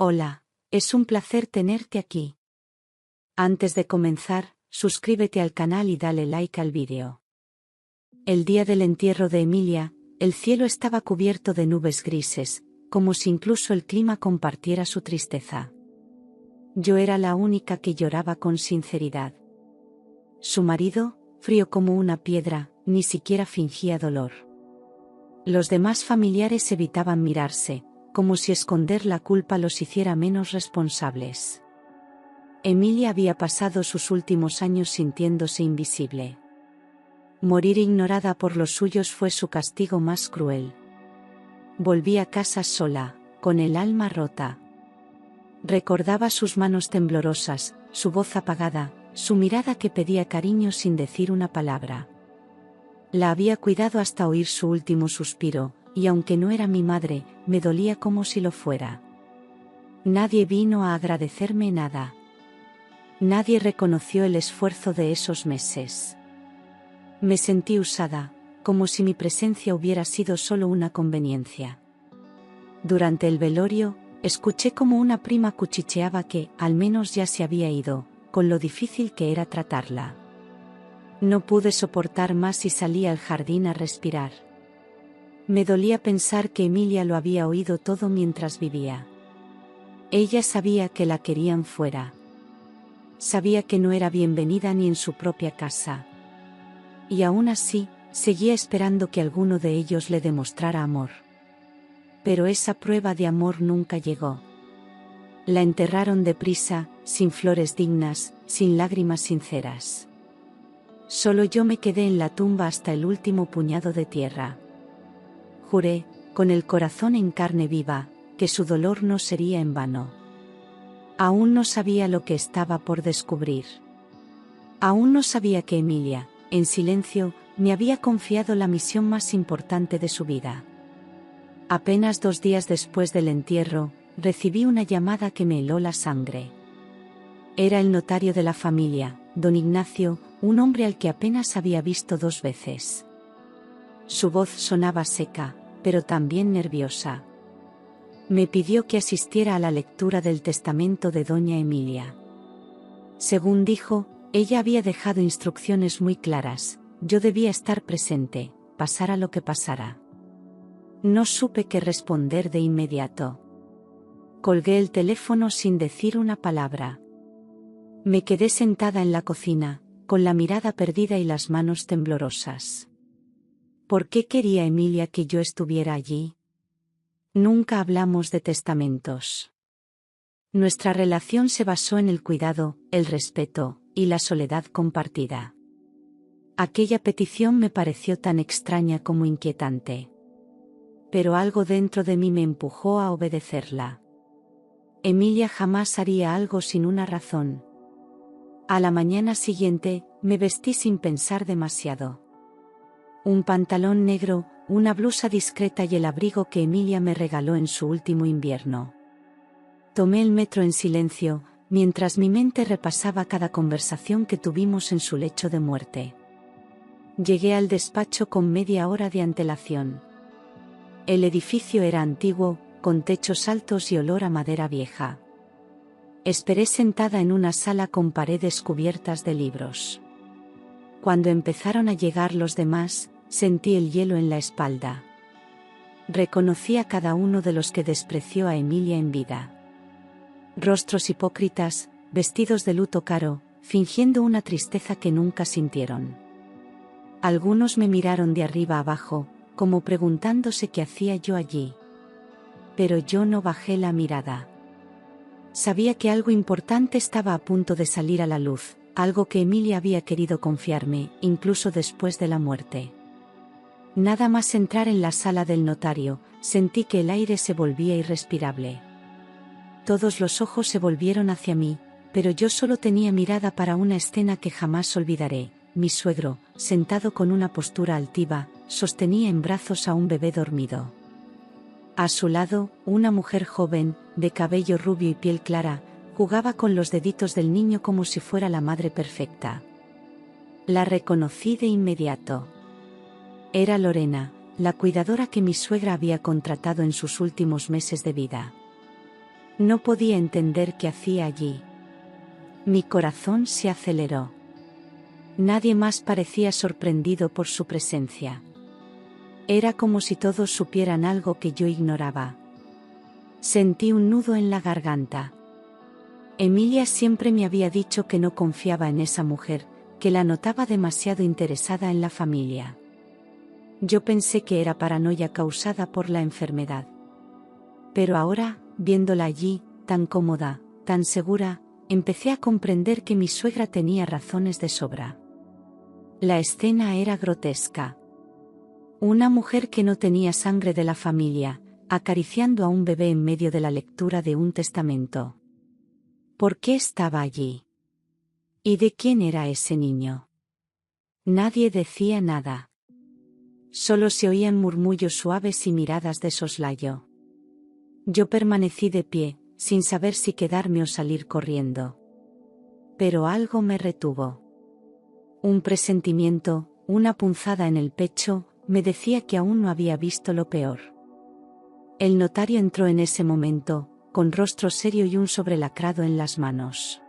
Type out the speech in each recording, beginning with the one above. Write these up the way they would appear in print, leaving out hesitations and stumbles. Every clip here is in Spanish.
Hola, es un placer tenerte aquí. Antes de comenzar, suscríbete al canal y dale like al vídeo. El día del entierro de Emilia, el cielo estaba cubierto de nubes grises, como si incluso el clima compartiera su tristeza. Yo era la única que lloraba con sinceridad. Su marido, frío como una piedra, ni siquiera fingía dolor. Los demás familiares evitaban mirarse, como si esconder la culpa los hiciera menos responsables. Emilia había pasado sus últimos años sintiéndose invisible. Morir ignorada por los suyos fue su castigo más cruel. Volví a casa sola, con el alma rota. Recordaba sus manos temblorosas, su voz apagada, su mirada que pedía cariño sin decir una palabra. La había cuidado hasta oír su último suspiro, y aunque no era mi madre, me dolía como si lo fuera. Nadie vino a agradecerme nada. Nadie reconoció el esfuerzo de esos meses. Me sentí usada, como si mi presencia hubiera sido solo una conveniencia. Durante el velorio, escuché como una prima cuchicheaba que, al menos ya se había ido, con lo difícil que era tratarla. No pude soportar más y salí al jardín a respirar. Me dolía pensar que Emilia lo había oído todo mientras vivía. Ella sabía que la querían fuera. Sabía que no era bienvenida ni en su propia casa. Y aún así, seguía esperando que alguno de ellos le demostrara amor. Pero esa prueba de amor nunca llegó. La enterraron deprisa, sin flores dignas, sin lágrimas sinceras. Solo yo me quedé en la tumba hasta el último puñado de tierra. Juré, con el corazón en carne viva, que su dolor no sería en vano. Aún no sabía lo que estaba por descubrir. Aún no sabía que Emilia, en silencio, me había confiado la misión más importante de su vida. Apenas 2 días después del entierro, recibí una llamada que me heló la sangre. Era el notario de la familia, don Ignacio, un hombre al que apenas había visto 2 veces. Su voz sonaba seca, pero también nerviosa. Me pidió que asistiera a la lectura del testamento de doña Emilia. Según dijo, ella había dejado instrucciones muy claras, yo debía estar presente, pasara lo que pasara. No supe qué responder de inmediato. Colgué el teléfono sin decir una palabra. Me quedé sentada en la cocina, con la mirada perdida y las manos temblorosas. ¿Por qué quería Emilia que yo estuviera allí? Nunca hablamos de testamentos. Nuestra relación se basó en el cuidado, el respeto, y la soledad compartida. Aquella petición me pareció tan extraña como inquietante. Pero algo dentro de mí me empujó a obedecerla. Emilia jamás haría algo sin una razón. A la mañana siguiente, me vestí sin pensar demasiado. Un pantalón negro, una blusa discreta y el abrigo que Emilia me regaló en su último invierno. Tomé el metro en silencio, mientras mi mente repasaba cada conversación que tuvimos en su lecho de muerte. Llegué al despacho con media hora de antelación. El edificio era antiguo, con techos altos y olor a madera vieja. Esperé sentada en una sala con paredes cubiertas de libros. Cuando empezaron a llegar los demás, sentí el hielo en la espalda. Reconocí a cada uno de los que despreció a Emilia en vida. Rostros hipócritas, vestidos de luto caro, fingiendo una tristeza que nunca sintieron. Algunos me miraron de arriba abajo, como preguntándose qué hacía yo allí. Pero yo no bajé la mirada. Sabía que algo importante estaba a punto de salir a la luz, algo que Emilia había querido confiarme, incluso después de la muerte. Nada más entrar en la sala del notario, sentí que el aire se volvía irrespirable. Todos los ojos se volvieron hacia mí, pero yo solo tenía mirada para una escena que jamás olvidaré. Mi suegro, sentado con una postura altiva, sostenía en brazos a un bebé dormido. A su lado, una mujer joven, de cabello rubio y piel clara, jugaba con los deditos del niño como si fuera la madre perfecta. La reconocí de inmediato. Era Lorena, la cuidadora que mi suegra había contratado en sus últimos meses de vida. No podía entender qué hacía allí. Mi corazón se aceleró. Nadie más parecía sorprendido por su presencia. Era como si todos supieran algo que yo ignoraba. Sentí un nudo en la garganta. Emilia siempre me había dicho que no confiaba en esa mujer, que la notaba demasiado interesada en la familia. Yo pensé que era paranoia causada por la enfermedad. Pero ahora, viéndola allí, tan cómoda, tan segura, empecé a comprender que mi suegra tenía razones de sobra. La escena era grotesca. Una mujer que no tenía sangre de la familia, acariciando a un bebé en medio de la lectura de un testamento. ¿Por qué estaba allí? ¿Y de quién era ese niño? Nadie decía nada. Solo se oían murmullos suaves y miradas de soslayo. Yo permanecí de pie, sin saber si quedarme o salir corriendo. Pero algo me retuvo. Un presentimiento, una punzada en el pecho, me decía que aún no había visto lo peor. El notario entró en ese momento, con rostro serio y un sobrelacrado en las manos.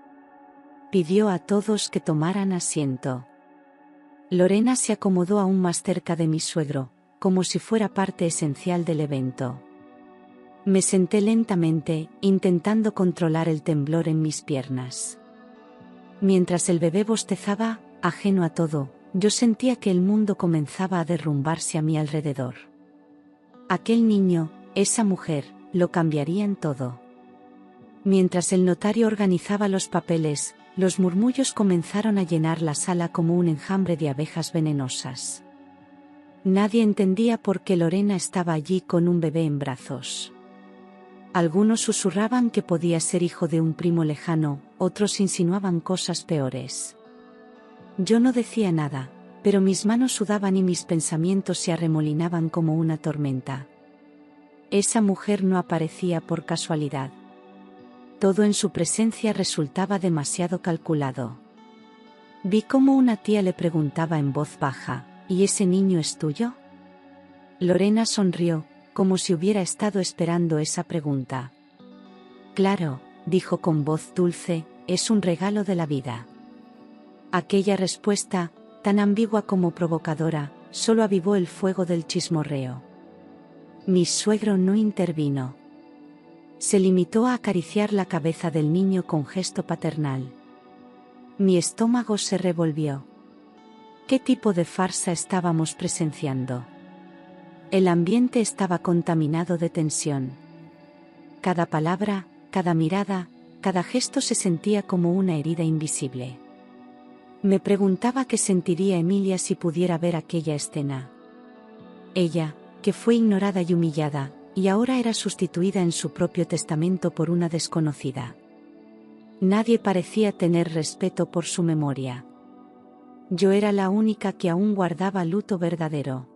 Pidió a todos que tomaran asiento. Lorena se acomodó aún más cerca de mi suegro, como si fuera parte esencial del evento. Me senté lentamente, intentando controlar el temblor en mis piernas. Mientras el bebé bostezaba, ajeno a todo, yo sentía que el mundo comenzaba a derrumbarse a mi alrededor. Aquel niño, esa mujer, lo cambiarían todo. Mientras el notario organizaba los papeles, los murmullos comenzaron a llenar la sala como un enjambre de abejas venenosas. Nadie entendía por qué Lorena estaba allí con un bebé en brazos. Algunos susurraban que podía ser hijo de un primo lejano, otros insinuaban cosas peores. Yo no decía nada, pero mis manos sudaban y mis pensamientos se arremolinaban como una tormenta. Esa mujer no aparecía por casualidad. Todo en su presencia resultaba demasiado calculado. Vi cómo una tía le preguntaba en voz baja, ¿y ese niño es tuyo? Lorena sonrió, como si hubiera estado esperando esa pregunta. Claro, dijo con voz dulce, es un regalo de la vida. Aquella respuesta, tan ambigua como provocadora, solo avivó el fuego del chismorreo. Mi suegro no intervino. Se limitó a acariciar la cabeza del niño con gesto paternal. Mi estómago se revolvió. ¿Qué tipo de farsa estábamos presenciando? El ambiente estaba contaminado de tensión. Cada palabra, cada mirada, cada gesto se sentía como una herida invisible. Me preguntaba qué sentiría Emilia si pudiera ver aquella escena. Ella, que fue ignorada y humillada, y ahora era sustituida en su propio testamento por una desconocida. Nadie parecía tener respeto por su memoria. Yo era la única que aún guardaba luto verdadero.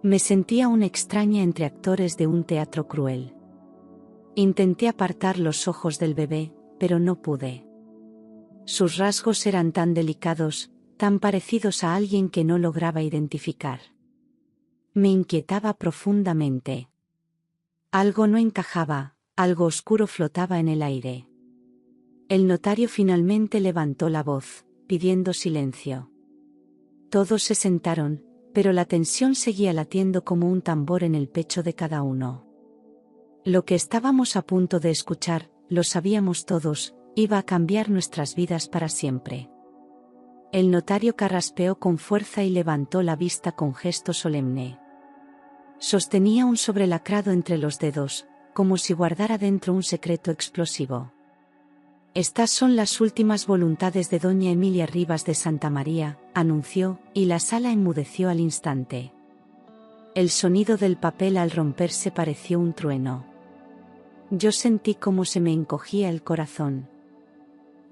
Me sentía una extraña entre actores de un teatro cruel. Intenté apartar los ojos del bebé, pero no pude. Sus rasgos eran tan delicados, tan parecidos a alguien que no lograba identificar. Me inquietaba profundamente. Algo no encajaba, algo oscuro flotaba en el aire. El notario finalmente levantó la voz, pidiendo silencio. Todos se sentaron, pero la tensión seguía latiendo como un tambor en el pecho de cada uno. Lo que estábamos a punto de escuchar, lo sabíamos todos, iba a cambiar nuestras vidas para siempre. El notario carraspeó con fuerza y levantó la vista con gesto solemne. Sostenía un sobrelacrado entre los dedos, como si guardara dentro un secreto explosivo. Estas son las últimas voluntades de doña Emilia Rivas de Santa María, anunció, y la sala enmudeció al instante. El sonido del papel al romperse pareció un trueno. Yo sentí cómo se me encogía el corazón.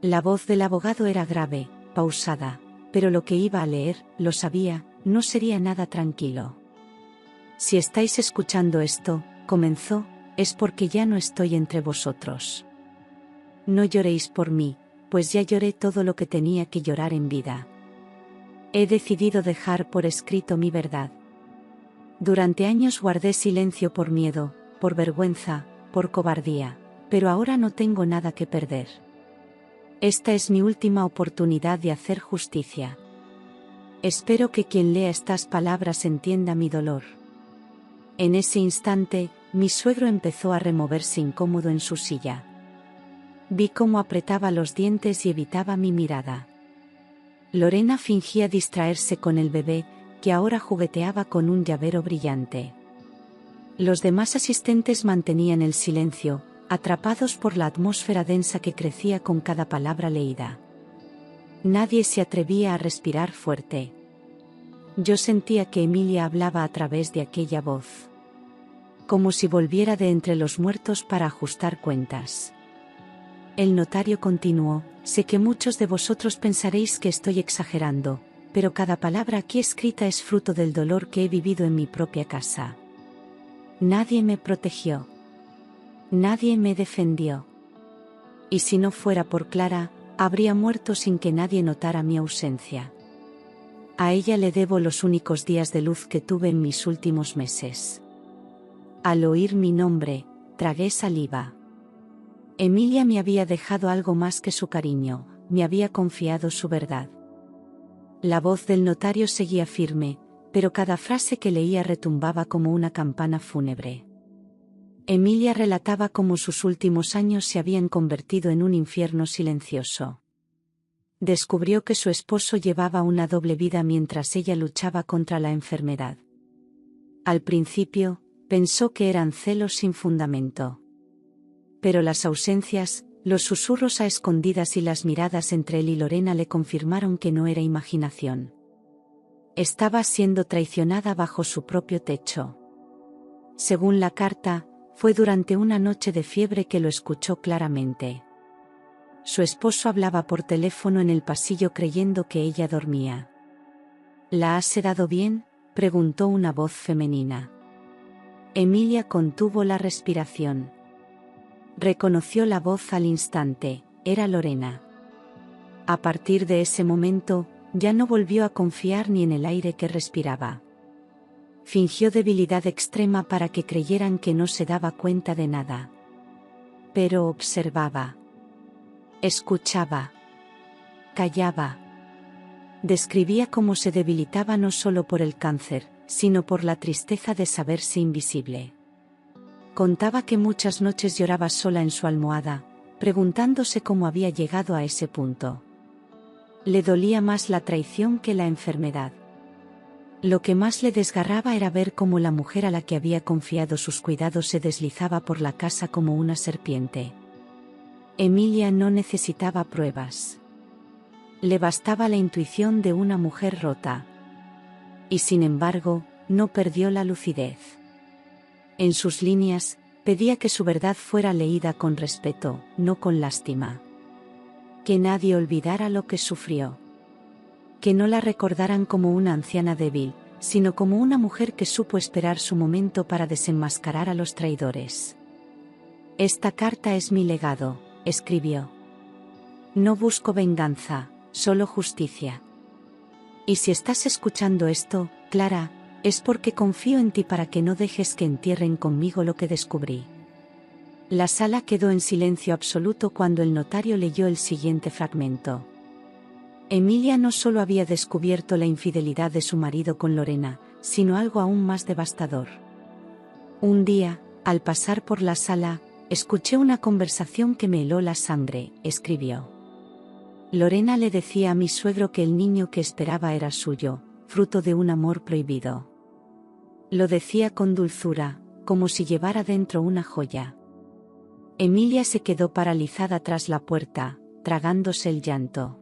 La voz del abogado era grave, pausada, pero lo que iba a leer, lo sabía, no sería nada tranquilo. Si estáis escuchando esto, comenzó, es porque ya no estoy entre vosotros. No lloréis por mí, pues ya lloré todo lo que tenía que llorar en vida. He decidido dejar por escrito mi verdad. Durante años guardé silencio por miedo, por vergüenza, por cobardía, pero ahora no tengo nada que perder. Esta es mi última oportunidad de hacer justicia. Espero que quien lea estas palabras entienda mi dolor. En ese instante, mi suegro empezó a removerse incómodo en su silla. Vi cómo apretaba los dientes y evitaba mi mirada. Lorena fingía distraerse con el bebé, que ahora jugueteaba con un llavero brillante. Los demás asistentes mantenían el silencio, atrapados por la atmósfera densa que crecía con cada palabra leída. Nadie se atrevía a respirar fuerte. Yo sentía que Emilia hablaba a través de aquella voz. Como si volviera de entre los muertos para ajustar cuentas. El notario continuó: sé que muchos de vosotros pensaréis que estoy exagerando, pero cada palabra aquí escrita es fruto del dolor que he vivido en mi propia casa. Nadie me protegió. Nadie me defendió. Y si no fuera por Clara, habría muerto sin que nadie notara mi ausencia. A ella le debo los únicos días de luz que tuve en mis últimos meses. Al oír mi nombre, tragué saliva. Emilia me había dejado algo más que su cariño, me había confiado su verdad. La voz del notario seguía firme, pero cada frase que leía retumbaba como una campana fúnebre. Emilia relataba cómo sus últimos años se habían convertido en un infierno silencioso. Descubrió que su esposo llevaba una doble vida mientras ella luchaba contra la enfermedad. Al principio, pensó que eran celos sin fundamento. Pero las ausencias, los susurros a escondidas y las miradas entre él y Lorena le confirmaron que no era imaginación. Estaba siendo traicionada bajo su propio techo. Según la carta, fue durante una noche de fiebre que lo escuchó claramente. Su esposo hablaba por teléfono en el pasillo creyendo que ella dormía. ¿La has sedado bien?, preguntó una voz femenina. Emilia contuvo la respiración. Reconoció la voz al instante, era Lorena. A partir de ese momento, ya no volvió a confiar ni en el aire que respiraba. Fingió debilidad extrema para que creyeran que no se daba cuenta de nada. Pero observaba. Escuchaba. Callaba. Describía cómo se debilitaba no solo por el cáncer, sino por la tristeza de saberse invisible. Contaba que muchas noches lloraba sola en su almohada, preguntándose cómo había llegado a ese punto. Le dolía más la traición que la enfermedad. Lo que más le desgarraba era ver cómo la mujer a la que había confiado sus cuidados se deslizaba por la casa como una serpiente. Emilia no necesitaba pruebas. Le bastaba la intuición de una mujer rota. Y sin embargo, no perdió la lucidez. En sus líneas, pedía que su verdad fuera leída con respeto, no con lástima. Que nadie olvidara lo que sufrió. Que no la recordaran como una anciana débil, sino como una mujer que supo esperar su momento para desenmascarar a los traidores. Esta carta es mi legado, escribió. No busco venganza, solo justicia. Y si estás escuchando esto, Clara, es porque confío en ti para que no dejes que entierren conmigo lo que descubrí. La sala quedó en silencio absoluto cuando el notario leyó el siguiente fragmento. Emilia no solo había descubierto la infidelidad de su marido con Lorena, sino algo aún más devastador. Un día, al pasar por la sala, escuché una conversación que me heló la sangre, escribió. Lorena le decía a mi suegro que el niño que esperaba era suyo, fruto de un amor prohibido. Lo decía con dulzura, como si llevara dentro una joya. Emilia se quedó paralizada tras la puerta, tragándose el llanto.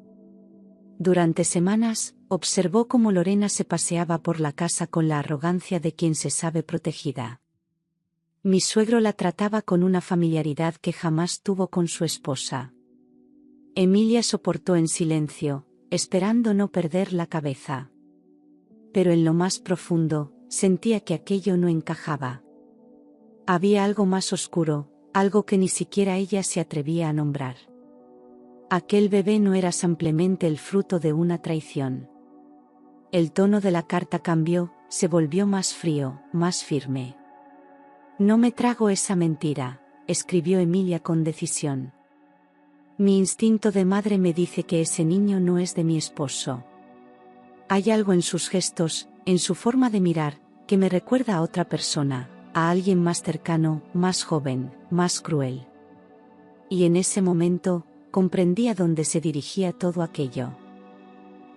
Durante semanas, observó cómo Lorena se paseaba por la casa con la arrogancia de quien se sabe protegida. Mi suegro la trataba con una familiaridad que jamás tuvo con su esposa. Emilia soportó en silencio, esperando no perder la cabeza. Pero en lo más profundo, sentía que aquello no encajaba. Había algo más oscuro, algo que ni siquiera ella se atrevía a nombrar. Aquel bebé no era simplemente el fruto de una traición. El tono de la carta cambió, se volvió más frío, más firme. No me trago esa mentira, escribió Emilia con decisión. Mi instinto de madre me dice que ese niño no es de mi esposo. Hay algo en sus gestos, en su forma de mirar, que me recuerda a otra persona, a alguien más cercano, más joven, más cruel. Y en ese momento, comprendí a dónde se dirigía todo aquello.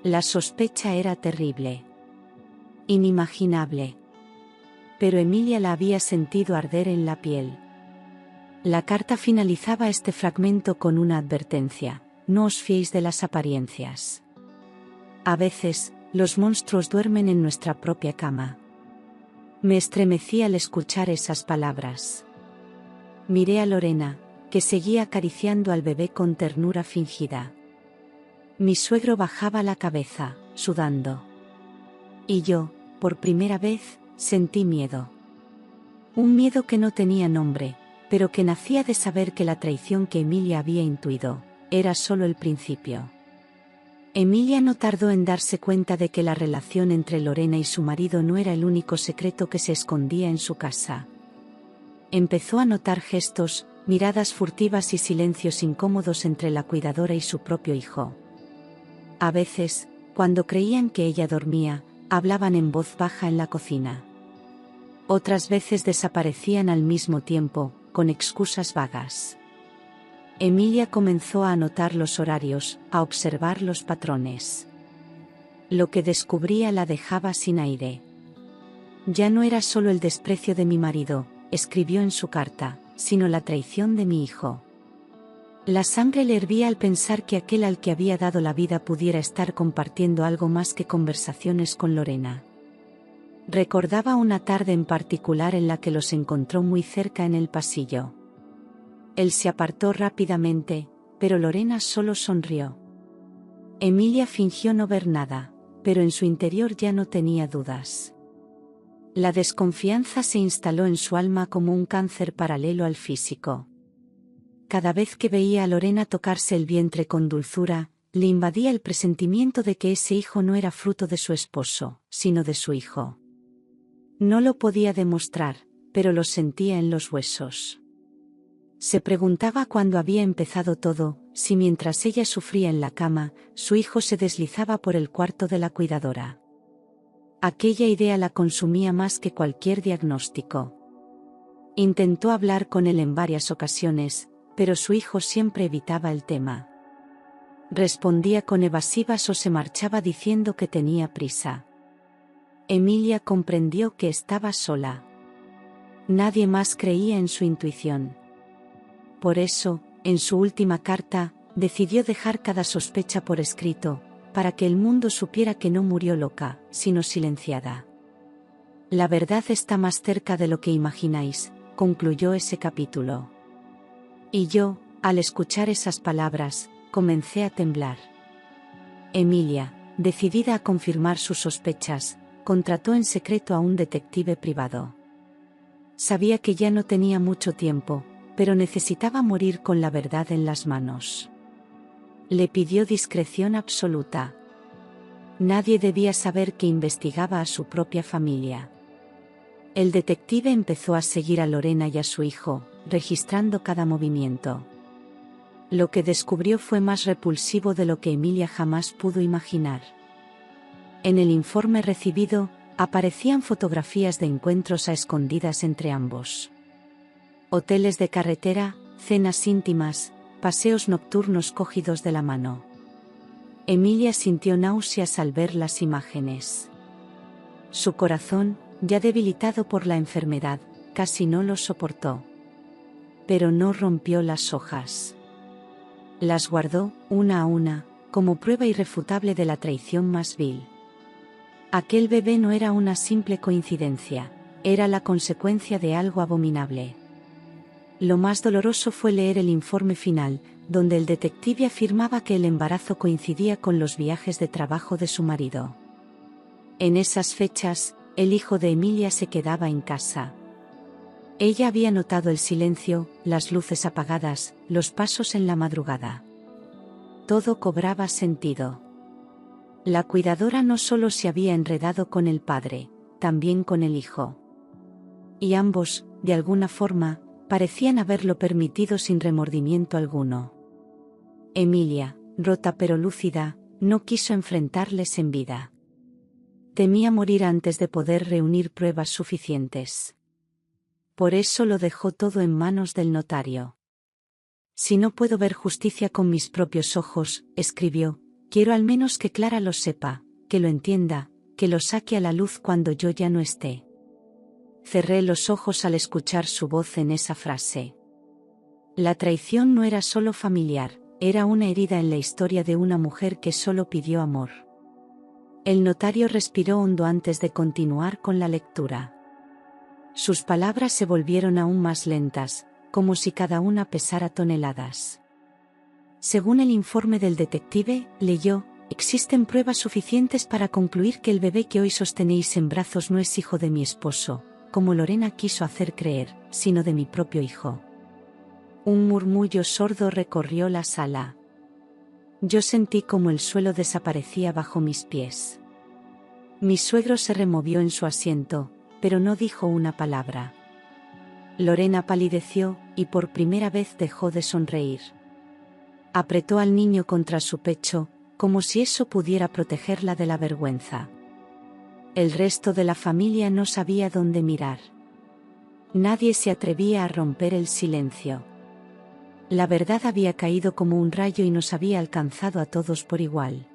La sospecha era terrible. Inimaginable. Pero Emilia la había sentido arder en la piel. La carta finalizaba este fragmento con una advertencia: no os fiéis de las apariencias. A veces, los monstruos duermen en nuestra propia cama. Me estremecí al escuchar esas palabras. Miré a Lorena, que seguía acariciando al bebé con ternura fingida. Mi suegro bajaba la cabeza, sudando. Y yo, por primera vez, sentí miedo. Un miedo que no tenía nombre, pero que nacía de saber que la traición que Emilia había intuido, era solo el principio. Emilia no tardó en darse cuenta de que la relación entre Lorena y su marido no era el único secreto que se escondía en su casa. Empezó a notar gestos, miradas furtivas y silencios incómodos entre la cuidadora y su propio hijo. A veces, cuando creían que ella dormía, hablaban en voz baja en la cocina. Otras veces desaparecían al mismo tiempo, con excusas vagas. Emilia comenzó a anotar los horarios, a observar los patrones. Lo que descubría la dejaba sin aire. Ya no era solo el desprecio de mi marido, escribió en su carta, sino la traición de mi hijo. La sangre le hervía al pensar que aquel al que había dado la vida pudiera estar compartiendo algo más que conversaciones con Lorena. Recordaba una tarde en particular en la que los encontró muy cerca en el pasillo. Él se apartó rápidamente, pero Lorena solo sonrió. Emilia fingió no ver nada, pero en su interior ya no tenía dudas. La desconfianza se instaló en su alma como un cáncer paralelo al físico. Cada vez que veía a Lorena tocarse el vientre con dulzura, le invadía el presentimiento de que ese hijo no era fruto de su esposo, sino de su hijo. No lo podía demostrar, pero lo sentía en los huesos. Se preguntaba cuándo había empezado todo, si mientras ella sufría en la cama, su hijo se deslizaba por el cuarto de la cuidadora. Aquella idea la consumía más que cualquier diagnóstico. Intentó hablar con él en varias ocasiones, pero su hijo siempre evitaba el tema. Respondía con evasivas o se marchaba diciendo que tenía prisa. Emilia comprendió que estaba sola. Nadie más creía en su intuición. Por eso, en su última carta, decidió dejar cada sospecha por escrito, para que el mundo supiera que no murió loca, sino silenciada. La verdad está más cerca de lo que imagináis, concluyó ese capítulo. Y yo, al escuchar esas palabras, comencé a temblar. Emilia, decidida a confirmar sus sospechas, contrató en secreto a un detective privado. Sabía que ya no tenía mucho tiempo, pero necesitaba morir con la verdad en las manos. Le pidió discreción absoluta. Nadie debía saber que investigaba a su propia familia. El detective empezó a seguir a Lorena y a su hijo, registrando cada movimiento. Lo que descubrió fue más repulsivo de lo que Emilia jamás pudo imaginar. En el informe recibido, aparecían fotografías de encuentros a escondidas entre ambos. Hoteles de carretera, cenas íntimas, paseos nocturnos cogidos de la mano. Emilia sintió náuseas al ver las imágenes. Su corazón, ya debilitado por la enfermedad, casi no lo soportó. Pero no rompió las hojas. Las guardó, una a una, como prueba irrefutable de la traición más vil. Aquel bebé no era una simple coincidencia, era la consecuencia de algo abominable. Lo más doloroso fue leer el informe final, donde el detective afirmaba que el embarazo coincidía con los viajes de trabajo de su marido. En esas fechas, el hijo de Emilia se quedaba en casa. Ella había notado el silencio, las luces apagadas, los pasos en la madrugada. Todo cobraba sentido. La cuidadora no solo se había enredado con el padre, también con el hijo. Y ambos, de alguna forma, parecían haberlo permitido sin remordimiento alguno. Emilia, rota pero lúcida, no quiso enfrentarles en vida. Temía morir antes de poder reunir pruebas suficientes. Por eso lo dejó todo en manos del notario. Si no puedo ver justicia con mis propios ojos, escribió, quiero al menos que Clara lo sepa, que lo entienda, que lo saque a la luz cuando yo ya no esté. Cerré los ojos al escuchar su voz en esa frase. La traición no era solo familiar, era una herida en la historia de una mujer que solo pidió amor. El notario respiró hondo antes de continuar con la lectura. Sus palabras se volvieron aún más lentas, como si cada una pesara toneladas. Según el informe del detective, leyó, existen pruebas suficientes para concluir que el bebé que hoy sostenéis en brazos no es hijo de mi esposo, como Lorena quiso hacer creer, sino de mi propio hijo. Un murmullo sordo recorrió la sala. Yo sentí como el suelo desaparecía bajo mis pies. Mi suegro se removió en su asiento, pero no dijo una palabra. Lorena palideció, y por primera vez dejó de sonreír. Apretó al niño contra su pecho, como si eso pudiera protegerla de la vergüenza. El resto de la familia no sabía dónde mirar. Nadie se atrevía a romper el silencio. La verdad había caído como un rayo y nos había alcanzado a todos por igual.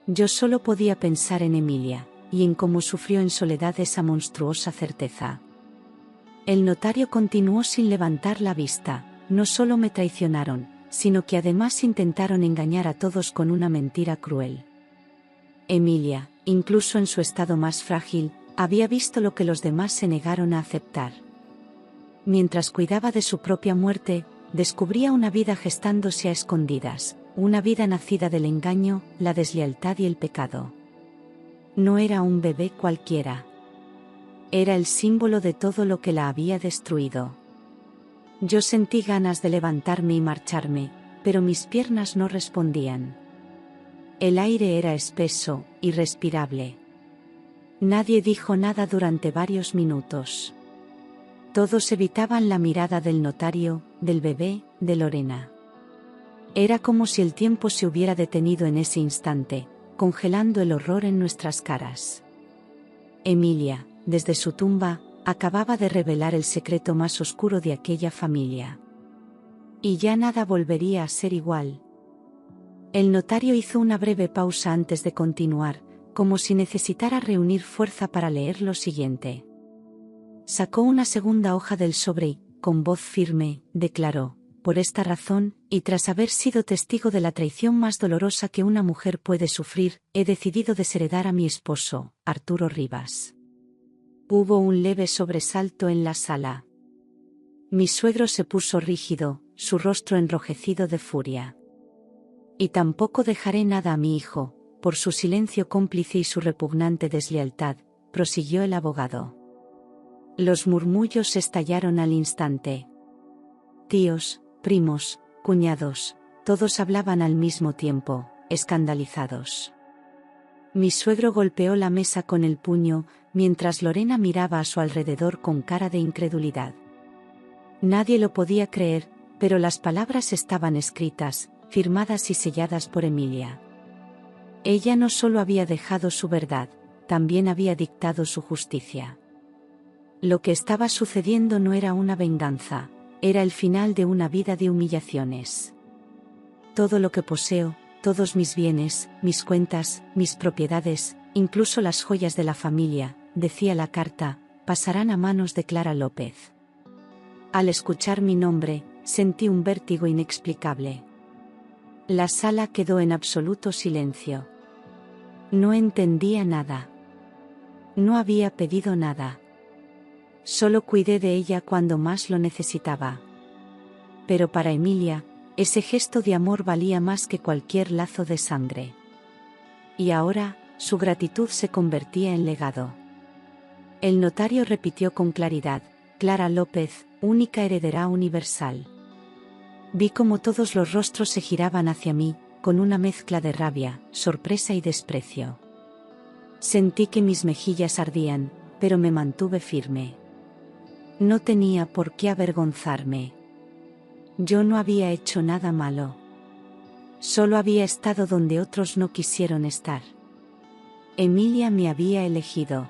Yo solo podía pensar en Emilia, y en cómo sufrió en soledad esa monstruosa certeza. El notario continuó sin levantar la vista, no solo me traicionaron, sino que además intentaron engañar a todos con una mentira cruel. Emilia, incluso en su estado más frágil, había visto lo que los demás se negaron a aceptar. Mientras cuidaba de su propia muerte, descubría una vida gestándose a escondidas, una vida nacida del engaño, la deslealtad y el pecado. No era un bebé cualquiera. Era el símbolo de todo lo que la había destruido. Yo sentí ganas de levantarme y marcharme, pero mis piernas no respondían. El aire era espeso, irrespirable. Nadie dijo nada durante varios minutos. Todos evitaban la mirada del notario, del bebé, de Lorena. Era como si el tiempo se hubiera detenido en ese instante, congelando el horror en nuestras caras. Emilia, desde su tumba, acababa de revelar el secreto más oscuro de aquella familia. Y ya nada volvería a ser igual. El notario hizo una breve pausa antes de continuar, como si necesitara reunir fuerza para leer lo siguiente. Sacó una segunda hoja del sobre y, con voz firme, declaró, por esta razón, y tras haber sido testigo de la traición más dolorosa que una mujer puede sufrir, he decidido desheredar a mi esposo, Arturo Rivas. Hubo un leve sobresalto en la sala. Mi suegro se puso rígido, su rostro enrojecido de furia. Y tampoco dejaré nada a mi hijo, por su silencio cómplice y su repugnante deslealtad, prosiguió el abogado. Los murmullos estallaron al instante. Tíos, primos, cuñados, todos hablaban al mismo tiempo, escandalizados. Mi suegro golpeó la mesa con el puño, mientras Lorena miraba a su alrededor con cara de incredulidad. Nadie lo podía creer, pero las palabras estaban escritas, firmadas y selladas por Emilia. Ella no solo había dejado su verdad, también había dictado su justicia. Lo que estaba sucediendo no era una venganza, era el final de una vida de humillaciones. Todo lo que poseo, todos mis bienes, mis cuentas, mis propiedades, incluso las joyas de la familia, decía la carta, pasarán a manos de Clara López. Al escuchar mi nombre, sentí un vértigo inexplicable. La sala quedó en absoluto silencio. No entendía nada. No había pedido nada. Solo cuidé de ella cuando más lo necesitaba. Pero para Emilia, ese gesto de amor valía más que cualquier lazo de sangre. Y ahora, su gratitud se convertía en legado. El notario repitió con claridad, Clara López, única heredera universal. Vi cómo todos los rostros se giraban hacia mí, con una mezcla de rabia, sorpresa y desprecio. Sentí que mis mejillas ardían, pero me mantuve firme. No tenía por qué avergonzarme. Yo no había hecho nada malo. Solo había estado donde otros no quisieron estar. Emilia me había elegido.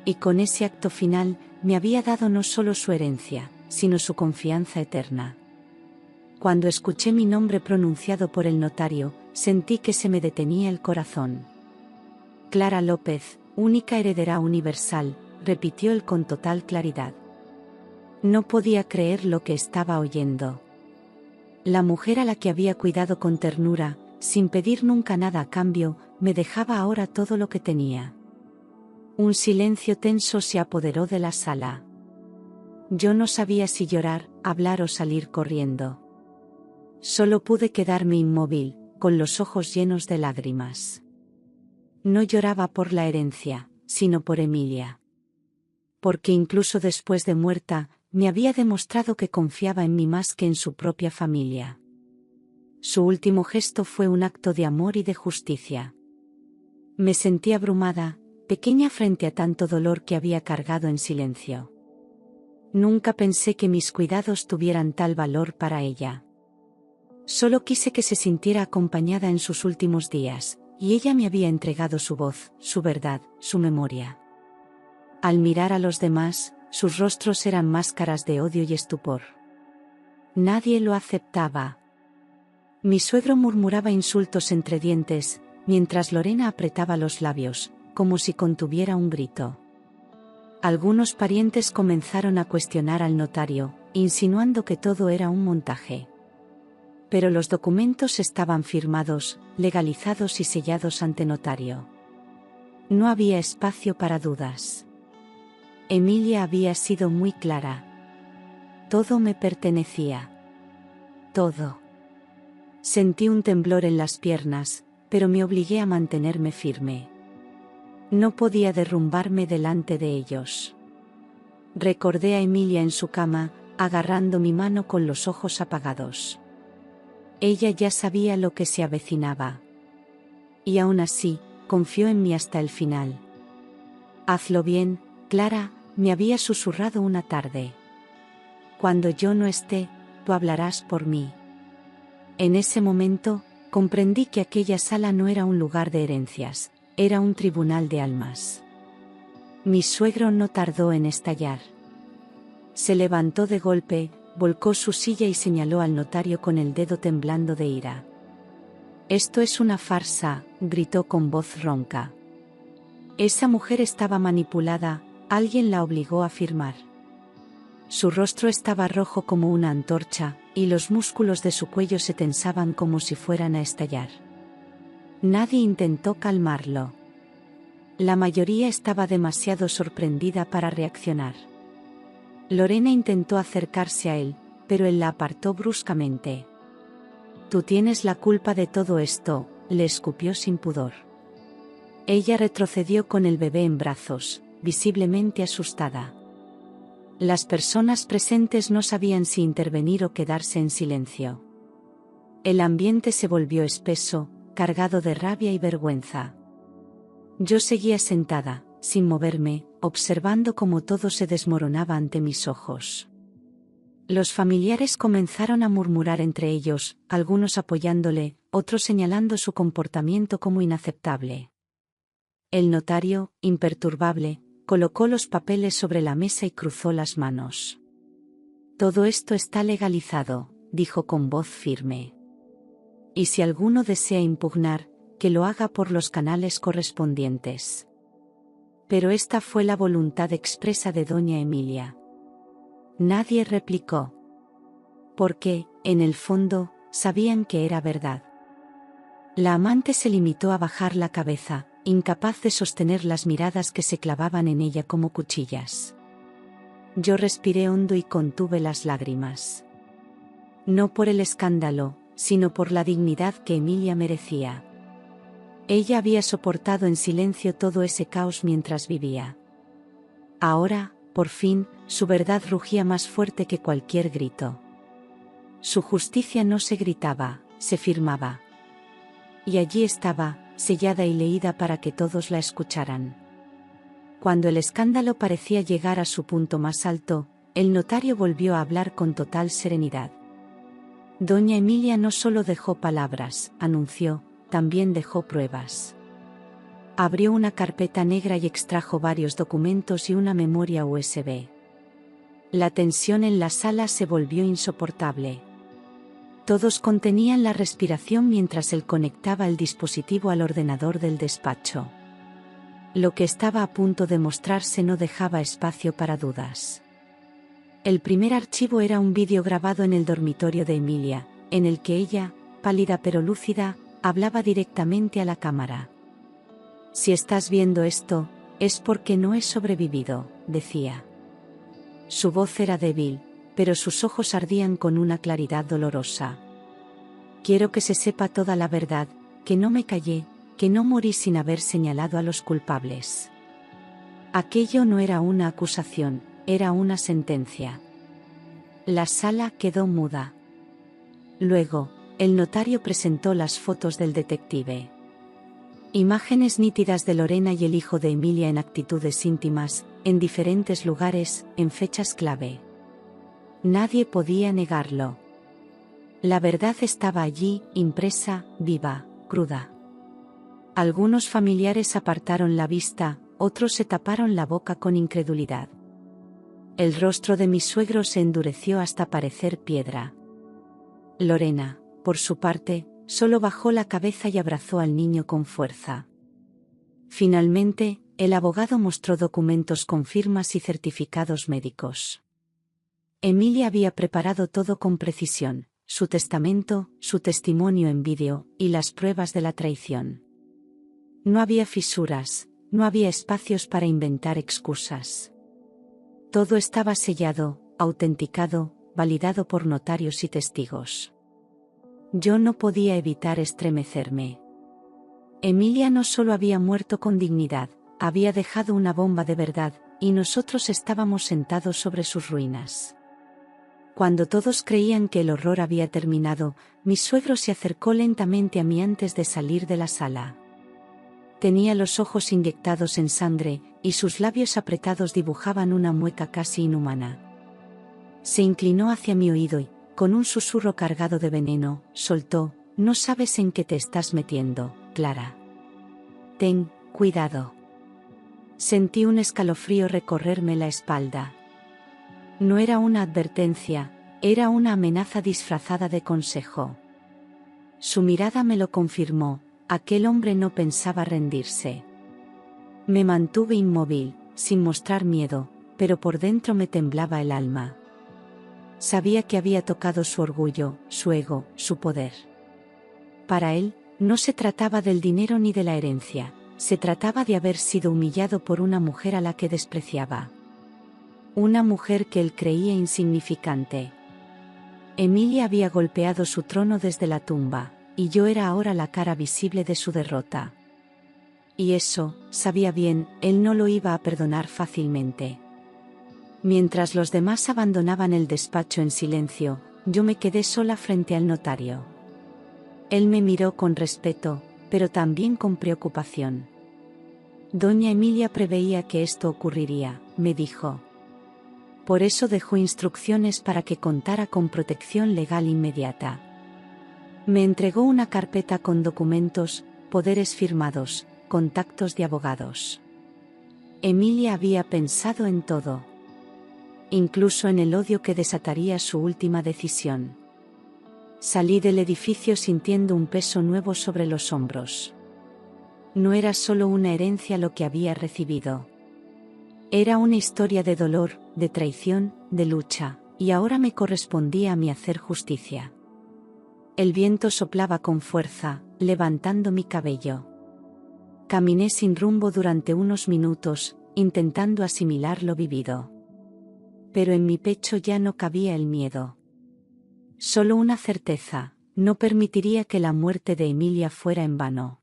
Y con ese acto final, me había dado no solo su herencia, sino su confianza eterna. Cuando escuché mi nombre pronunciado por el notario, sentí que se me detenía el corazón. Clara López, única heredera universal, repitió él con total claridad. No podía creer lo que estaba oyendo. La mujer a la que había cuidado con ternura, sin pedir nunca nada a cambio, me dejaba ahora todo lo que tenía. Un silencio tenso se apoderó de la sala. Yo no sabía si llorar, hablar o salir corriendo. Solo pude quedarme inmóvil, con los ojos llenos de lágrimas. No lloraba por la herencia, sino por Emilia. Porque incluso después de muerta, me había demostrado que confiaba en mí más que en su propia familia. Su último gesto fue un acto de amor y de justicia. Me sentí abrumada, pequeña frente a tanto dolor que había cargado en silencio. Nunca pensé que mis cuidados tuvieran tal valor para ella. Solo quise que se sintiera acompañada en sus últimos días, y ella me había entregado su voz, su verdad, su memoria. Al mirar a los demás, sus rostros eran máscaras de odio y estupor. Nadie lo aceptaba. Mi suegro murmuraba insultos entre dientes, mientras Lorena apretaba los labios, como si contuviera un grito. Algunos parientes comenzaron a cuestionar al notario, insinuando que todo era un montaje. Pero los documentos estaban firmados, legalizados y sellados ante notario. No había espacio para dudas. Emilia había sido muy clara. Todo me pertenecía. Todo. Sentí un temblor en las piernas, pero me obligué a mantenerme firme. No podía derrumbarme delante de ellos. Recordé a Emilia en su cama, agarrando mi mano con los ojos apagados. Ella ya sabía lo que se avecinaba. Y aún así, confió en mí hasta el final. Hazlo bien, Clara, me había susurrado una tarde. Cuando yo no esté, tú hablarás por mí. En ese momento, comprendí que aquella sala no era un lugar de herencias, era un tribunal de almas. Mi suegro no tardó en estallar. Se levantó de golpe, volcó su silla y señaló al notario con el dedo temblando de ira. Esto es una farsa, gritó con voz ronca. Esa mujer estaba manipulada, alguien la obligó a firmar. Su rostro estaba rojo como una antorcha, y los músculos de su cuello se tensaban como si fueran a estallar. Nadie intentó calmarlo. La mayoría estaba demasiado sorprendida para reaccionar. Lorena intentó acercarse a él, pero él la apartó bruscamente. Tú tienes la culpa de todo esto, le escupió sin pudor. Ella retrocedió con el bebé en brazos, visiblemente asustada. Las personas presentes no sabían si intervenir o quedarse en silencio. El ambiente se volvió espeso, cargado de rabia y vergüenza. Yo seguía sentada, sin moverme, observando cómo todo se desmoronaba ante mis ojos. Los familiares comenzaron a murmurar entre ellos, algunos apoyándole, otros señalando su comportamiento como inaceptable. El notario, imperturbable, colocó los papeles sobre la mesa y cruzó las manos. Todo esto está legalizado, dijo con voz firme. Y si alguno desea impugnar, que lo haga por los canales correspondientes. Pero esta fue la voluntad expresa de doña Emilia. Nadie replicó. Porque, en el fondo, sabían que era verdad. La amante se limitó a bajar la cabeza, incapaz de sostener las miradas que se clavaban en ella como cuchillas. Yo respiré hondo y contuve las lágrimas. No por el escándalo, sino por la dignidad que Emilia merecía. Ella había soportado en silencio todo ese caos mientras vivía. Ahora, por fin, su verdad rugía más fuerte que cualquier grito. Su justicia no se gritaba, se firmaba. Y allí estaba, sellada y leída para que todos la escucharan. Cuando el escándalo parecía llegar a su punto más alto, el notario volvió a hablar con total serenidad. Doña Emilia no solo dejó palabras, anunció, también dejó pruebas. Abrió una carpeta negra y extrajo varios documentos y una memoria USB. La tensión en la sala se volvió insoportable. Todos contenían la respiración mientras él conectaba el dispositivo al ordenador del despacho. Lo que estaba a punto de mostrarse no dejaba espacio para dudas. El primer archivo era un vídeo grabado en el dormitorio de Emilia, en el que ella, pálida pero lúcida, hablaba directamente a la cámara. «Si estás viendo esto, es porque no he sobrevivido», decía. Su voz era débil, pero sus ojos ardían con una claridad dolorosa. «Quiero que se sepa toda la verdad, que no me callé, que no morí sin haber señalado a los culpables». Aquello no era una acusación, era una sentencia. La sala quedó muda. Luego, el notario presentó las fotos del detective. Imágenes nítidas de Lorena y el hijo de Emilia en actitudes íntimas, en diferentes lugares, en fechas clave. Nadie podía negarlo. La verdad estaba allí, impresa, viva, cruda. Algunos familiares apartaron la vista, otros se taparon la boca con incredulidad. El rostro de mi suegro se endureció hasta parecer piedra. Lorena, por su parte, solo bajó la cabeza y abrazó al niño con fuerza. Finalmente, el abogado mostró documentos con firmas y certificados médicos. Emilia había preparado todo con precisión, su testamento, su testimonio en vídeo, y las pruebas de la traición. No había fisuras, no había espacios para inventar excusas. Todo estaba sellado, autenticado, validado por notarios y testigos. Yo no podía evitar estremecerme. Emilia no solo había muerto con dignidad, había dejado una bomba de verdad, y nosotros estábamos sentados sobre sus ruinas. Cuando todos creían que el horror había terminado, mi suegro se acercó lentamente a mí antes de salir de la sala. Tenía los ojos inyectados en sangre, y sus labios apretados dibujaban una mueca casi inhumana. Se inclinó hacia mi oído y, con un susurro cargado de veneno, soltó: «No sabes en qué te estás metiendo, Clara. Ten cuidado». Sentí un escalofrío recorrerme la espalda. No era una advertencia, era una amenaza disfrazada de consejo. Su mirada me lo confirmó, aquel hombre no pensaba rendirse. Me mantuve inmóvil, sin mostrar miedo, pero por dentro me temblaba el alma. Sabía que había tocado su orgullo, su ego, su poder. Para él, no se trataba del dinero ni de la herencia, se trataba de haber sido humillado por una mujer a la que despreciaba. Una mujer que él creía insignificante. Emilia había golpeado su trono desde la tumba, y yo era ahora la cara visible de su derrota. Y eso, sabía bien, él no lo iba a perdonar fácilmente. Mientras los demás abandonaban el despacho en silencio, yo me quedé sola frente al notario. Él me miró con respeto, pero también con preocupación. Doña Emilia preveía que esto ocurriría, me dijo. Por eso dejó instrucciones para que contara con protección legal inmediata. Me entregó una carpeta con documentos, poderes firmados, contactos de abogados. Emilia había pensado en todo. Incluso en el odio que desataría su última decisión. Salí del edificio sintiendo un peso nuevo sobre los hombros. No era solo una herencia lo que había recibido. Era una historia de dolor, de traición, de lucha, y ahora me correspondía a mí hacer justicia. El viento soplaba con fuerza, levantando mi cabello. Caminé sin rumbo durante unos minutos, intentando asimilar lo vivido. Pero en mi pecho ya no cabía el miedo. Solo una certeza: no permitiría que la muerte de Emilia fuera en vano.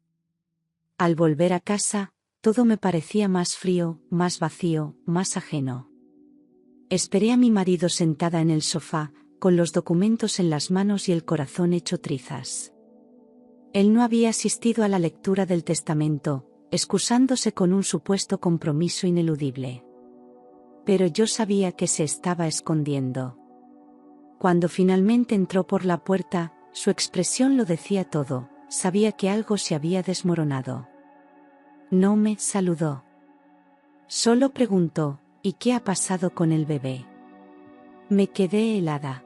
Al volver a casa, todo me parecía más frío, más vacío, más ajeno. Esperé a mi marido sentada en el sofá, con los documentos en las manos y el corazón hecho trizas. Él no había asistido a la lectura del testamento, excusándose con un supuesto compromiso ineludible. Pero yo sabía que se estaba escondiendo. Cuando finalmente entró por la puerta, su expresión lo decía todo, sabía que algo se había desmoronado. No me saludó. Solo preguntó, ¿y qué ha pasado con el bebé? Me quedé helada.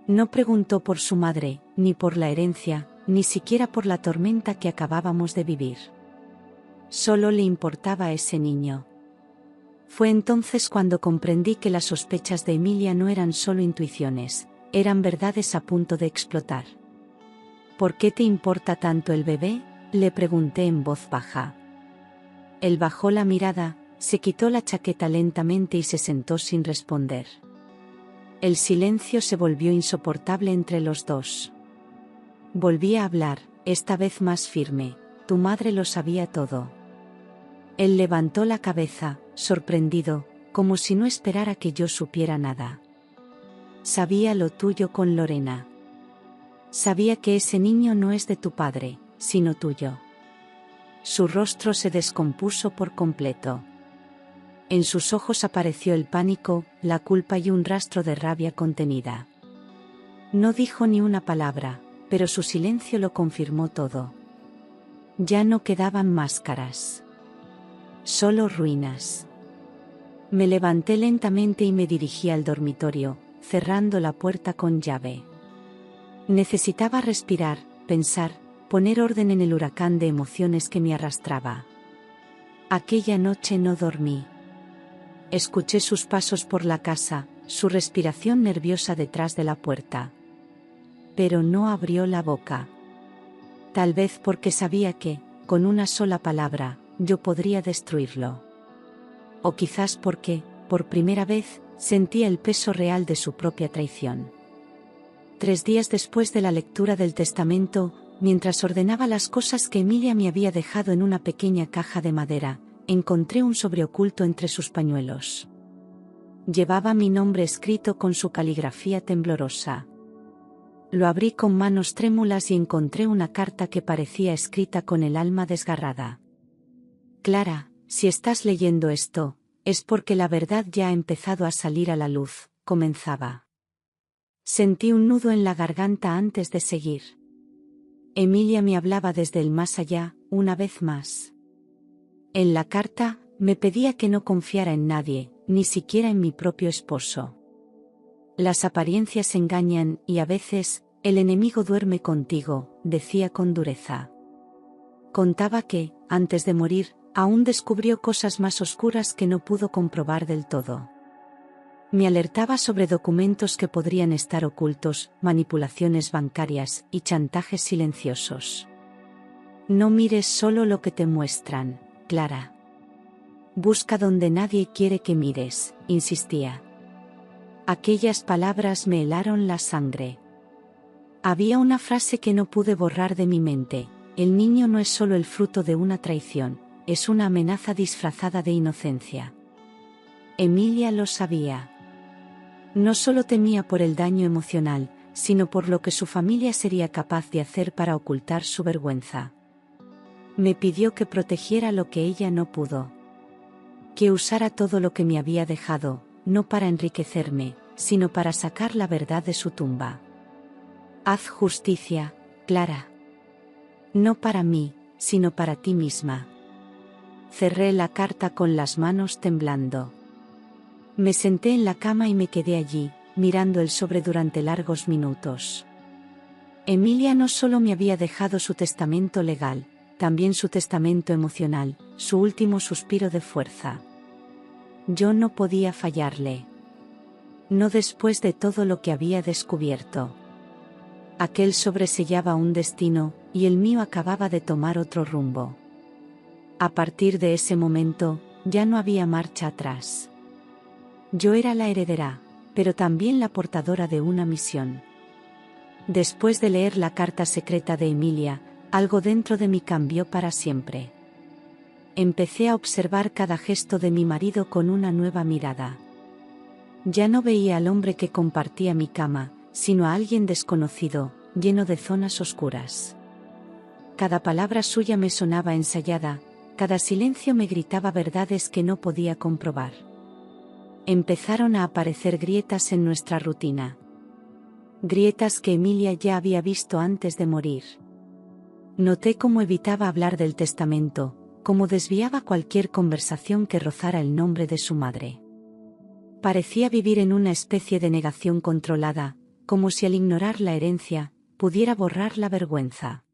No preguntó por su madre, ni por la herencia, ni siquiera por la tormenta que acabábamos de vivir. Solo le importaba ese niño. Fue entonces cuando comprendí que las sospechas de Emilia no eran solo intuiciones, eran verdades a punto de explotar. ¿Por qué te importa tanto el bebé?, le pregunté en voz baja. Él bajó la mirada, se quitó la chaqueta lentamente y se sentó sin responder. El silencio se volvió insoportable entre los dos. Volví a hablar, esta vez más firme, tu madre lo sabía todo. Él levantó la cabeza, sorprendido, como si no esperara que yo supiera nada. Sabía lo tuyo con Lorena. Sabía que ese niño no es de tu padre, sino tuyo. Su rostro se descompuso por completo. En sus ojos apareció el pánico, la culpa y un rastro de rabia contenida. No dijo ni una palabra, pero su silencio lo confirmó todo. Ya no quedaban máscaras. Solo ruinas. Me levanté lentamente y me dirigí al dormitorio, cerrando la puerta con llave. Necesitaba respirar, pensar, poner orden en el huracán de emociones que me arrastraba. Aquella noche no dormí. Escuché sus pasos por la casa, su respiración nerviosa detrás de la puerta. Pero no abrió la boca. Tal vez porque sabía que, con una sola palabra, yo podría destruirlo. O quizás porque, por primera vez, sentía el peso real de su propia traición. 3 días después de la lectura del testamento, mientras ordenaba las cosas que Emilia me había dejado en una pequeña caja de madera, encontré un sobre oculto entre sus pañuelos. Llevaba mi nombre escrito con su caligrafía temblorosa. Lo abrí con manos trémulas y encontré una carta que parecía escrita con el alma desgarrada. Clara, si estás leyendo esto, es porque la verdad ya ha empezado a salir a la luz, comenzaba. Sentí un nudo en la garganta antes de seguir. Emilia me hablaba desde el más allá, una vez más. En la carta, me pedía que no confiara en nadie, ni siquiera en mi propio esposo. Las apariencias engañan y a veces, el enemigo duerme contigo, decía con dureza. Contaba que, antes de morir, aún descubrió cosas más oscuras que no pudo comprobar del todo. Me alertaba sobre documentos que podrían estar ocultos, manipulaciones bancarias y chantajes silenciosos. No mires solo lo que te muestran, Clara. Busca donde nadie quiere que mires, insistía. Aquellas palabras me helaron la sangre. Había una frase que no pude borrar de mi mente: el niño no es solo el fruto de una traición, es una amenaza disfrazada de inocencia. Emilia lo sabía. No solo temía por el daño emocional, sino por lo que su familia sería capaz de hacer para ocultar su vergüenza. Me pidió que protegiera lo que ella no pudo. Que usara todo lo que me había dejado, no para enriquecerme, sino para sacar la verdad de su tumba. Haz justicia, Clara. No para mí, sino para ti misma. Cerré la carta con las manos temblando. Me senté en la cama y me quedé allí, mirando el sobre durante largos minutos. Emilia no solo me había dejado su testamento legal, también su testamento emocional, su último suspiro de fuerza. Yo no podía fallarle. No después de todo lo que había descubierto. Aquel sobre sellaba un destino, y el mío acababa de tomar otro rumbo. A partir de ese momento, ya no había marcha atrás. Yo era la heredera, pero también la portadora de una misión. Después de leer la carta secreta de Emilia, algo dentro de mí cambió para siempre. Empecé a observar cada gesto de mi marido con una nueva mirada. Ya no veía al hombre que compartía mi cama, sino a alguien desconocido, lleno de zonas oscuras. Cada palabra suya me sonaba ensayada, cada silencio me gritaba verdades que no podía comprobar. Empezaron a aparecer grietas en nuestra rutina. Grietas que Emilia ya había visto antes de morir. Noté cómo evitaba hablar del testamento, cómo desviaba cualquier conversación que rozara el nombre de su madre. Parecía vivir en una especie de negación controlada, como si al ignorar la herencia, pudiera borrar la vergüenza.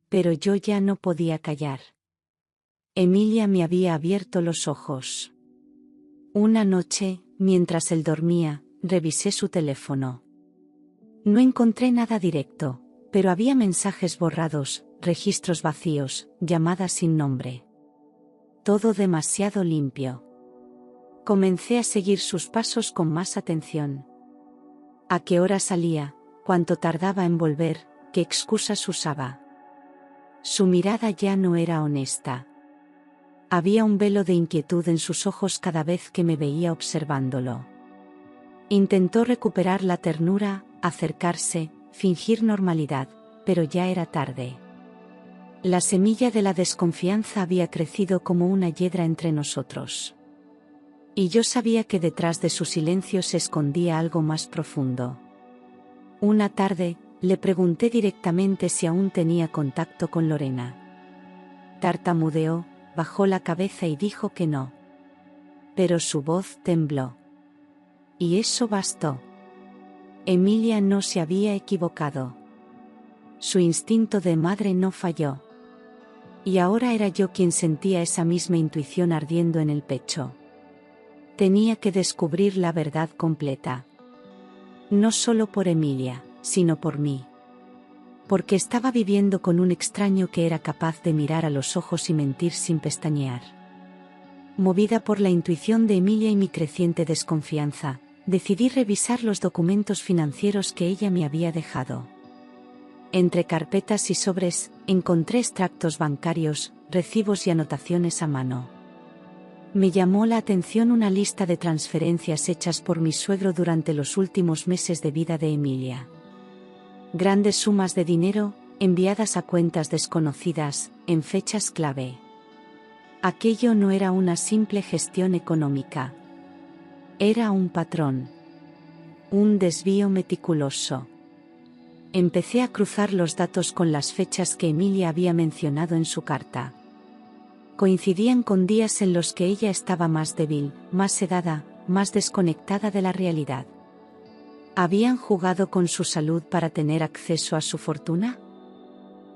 Pero yo ya no podía callar. Emilia me había abierto los ojos. Una noche, mientras él dormía, revisé su teléfono. No encontré nada directo, pero había mensajes borrados, registros vacíos, llamadas sin nombre. Todo demasiado limpio. Comencé a seguir sus pasos con más atención. ¿A qué hora salía? ¿Cuánto tardaba en volver? ¿Qué excusas usaba? Su mirada ya no era honesta. Había un velo de inquietud en sus ojos cada vez que me veía observándolo. Intentó recuperar la ternura, acercarse, fingir normalidad, pero ya era tarde. La semilla de la desconfianza había crecido como una hiedra entre nosotros. Y yo sabía que detrás de su silencio se escondía algo más profundo. Una tarde, le pregunté directamente si aún tenía contacto con Lorena. Tartamudeó, bajó la cabeza y dijo que no. Pero su voz tembló. Y eso bastó. Emilia no se había equivocado. Su instinto de madre no falló. Y ahora era yo quien sentía esa misma intuición ardiendo en el pecho. Tenía que descubrir la verdad completa. No solo por Emilia, sino por mí. Porque estaba viviendo con un extraño que era capaz de mirar a los ojos y mentir sin pestañear. Movida por la intuición de Emilia y mi creciente desconfianza, decidí revisar los documentos financieros que ella me había dejado. Entre carpetas y sobres, encontré extractos bancarios, recibos y anotaciones a mano. Me llamó la atención una lista de transferencias hechas por mi suegro durante los últimos meses de vida de Emilia. Grandes sumas de dinero, enviadas a cuentas desconocidas, en fechas clave. Aquello no era una simple gestión económica. Era un patrón. Un desvío meticuloso. Empecé a cruzar los datos con las fechas que Emilia había mencionado en su carta. Coincidían con días en los que ella estaba más débil, más sedada, más desconectada de la realidad. ¿Habían jugado con su salud para tener acceso a su fortuna?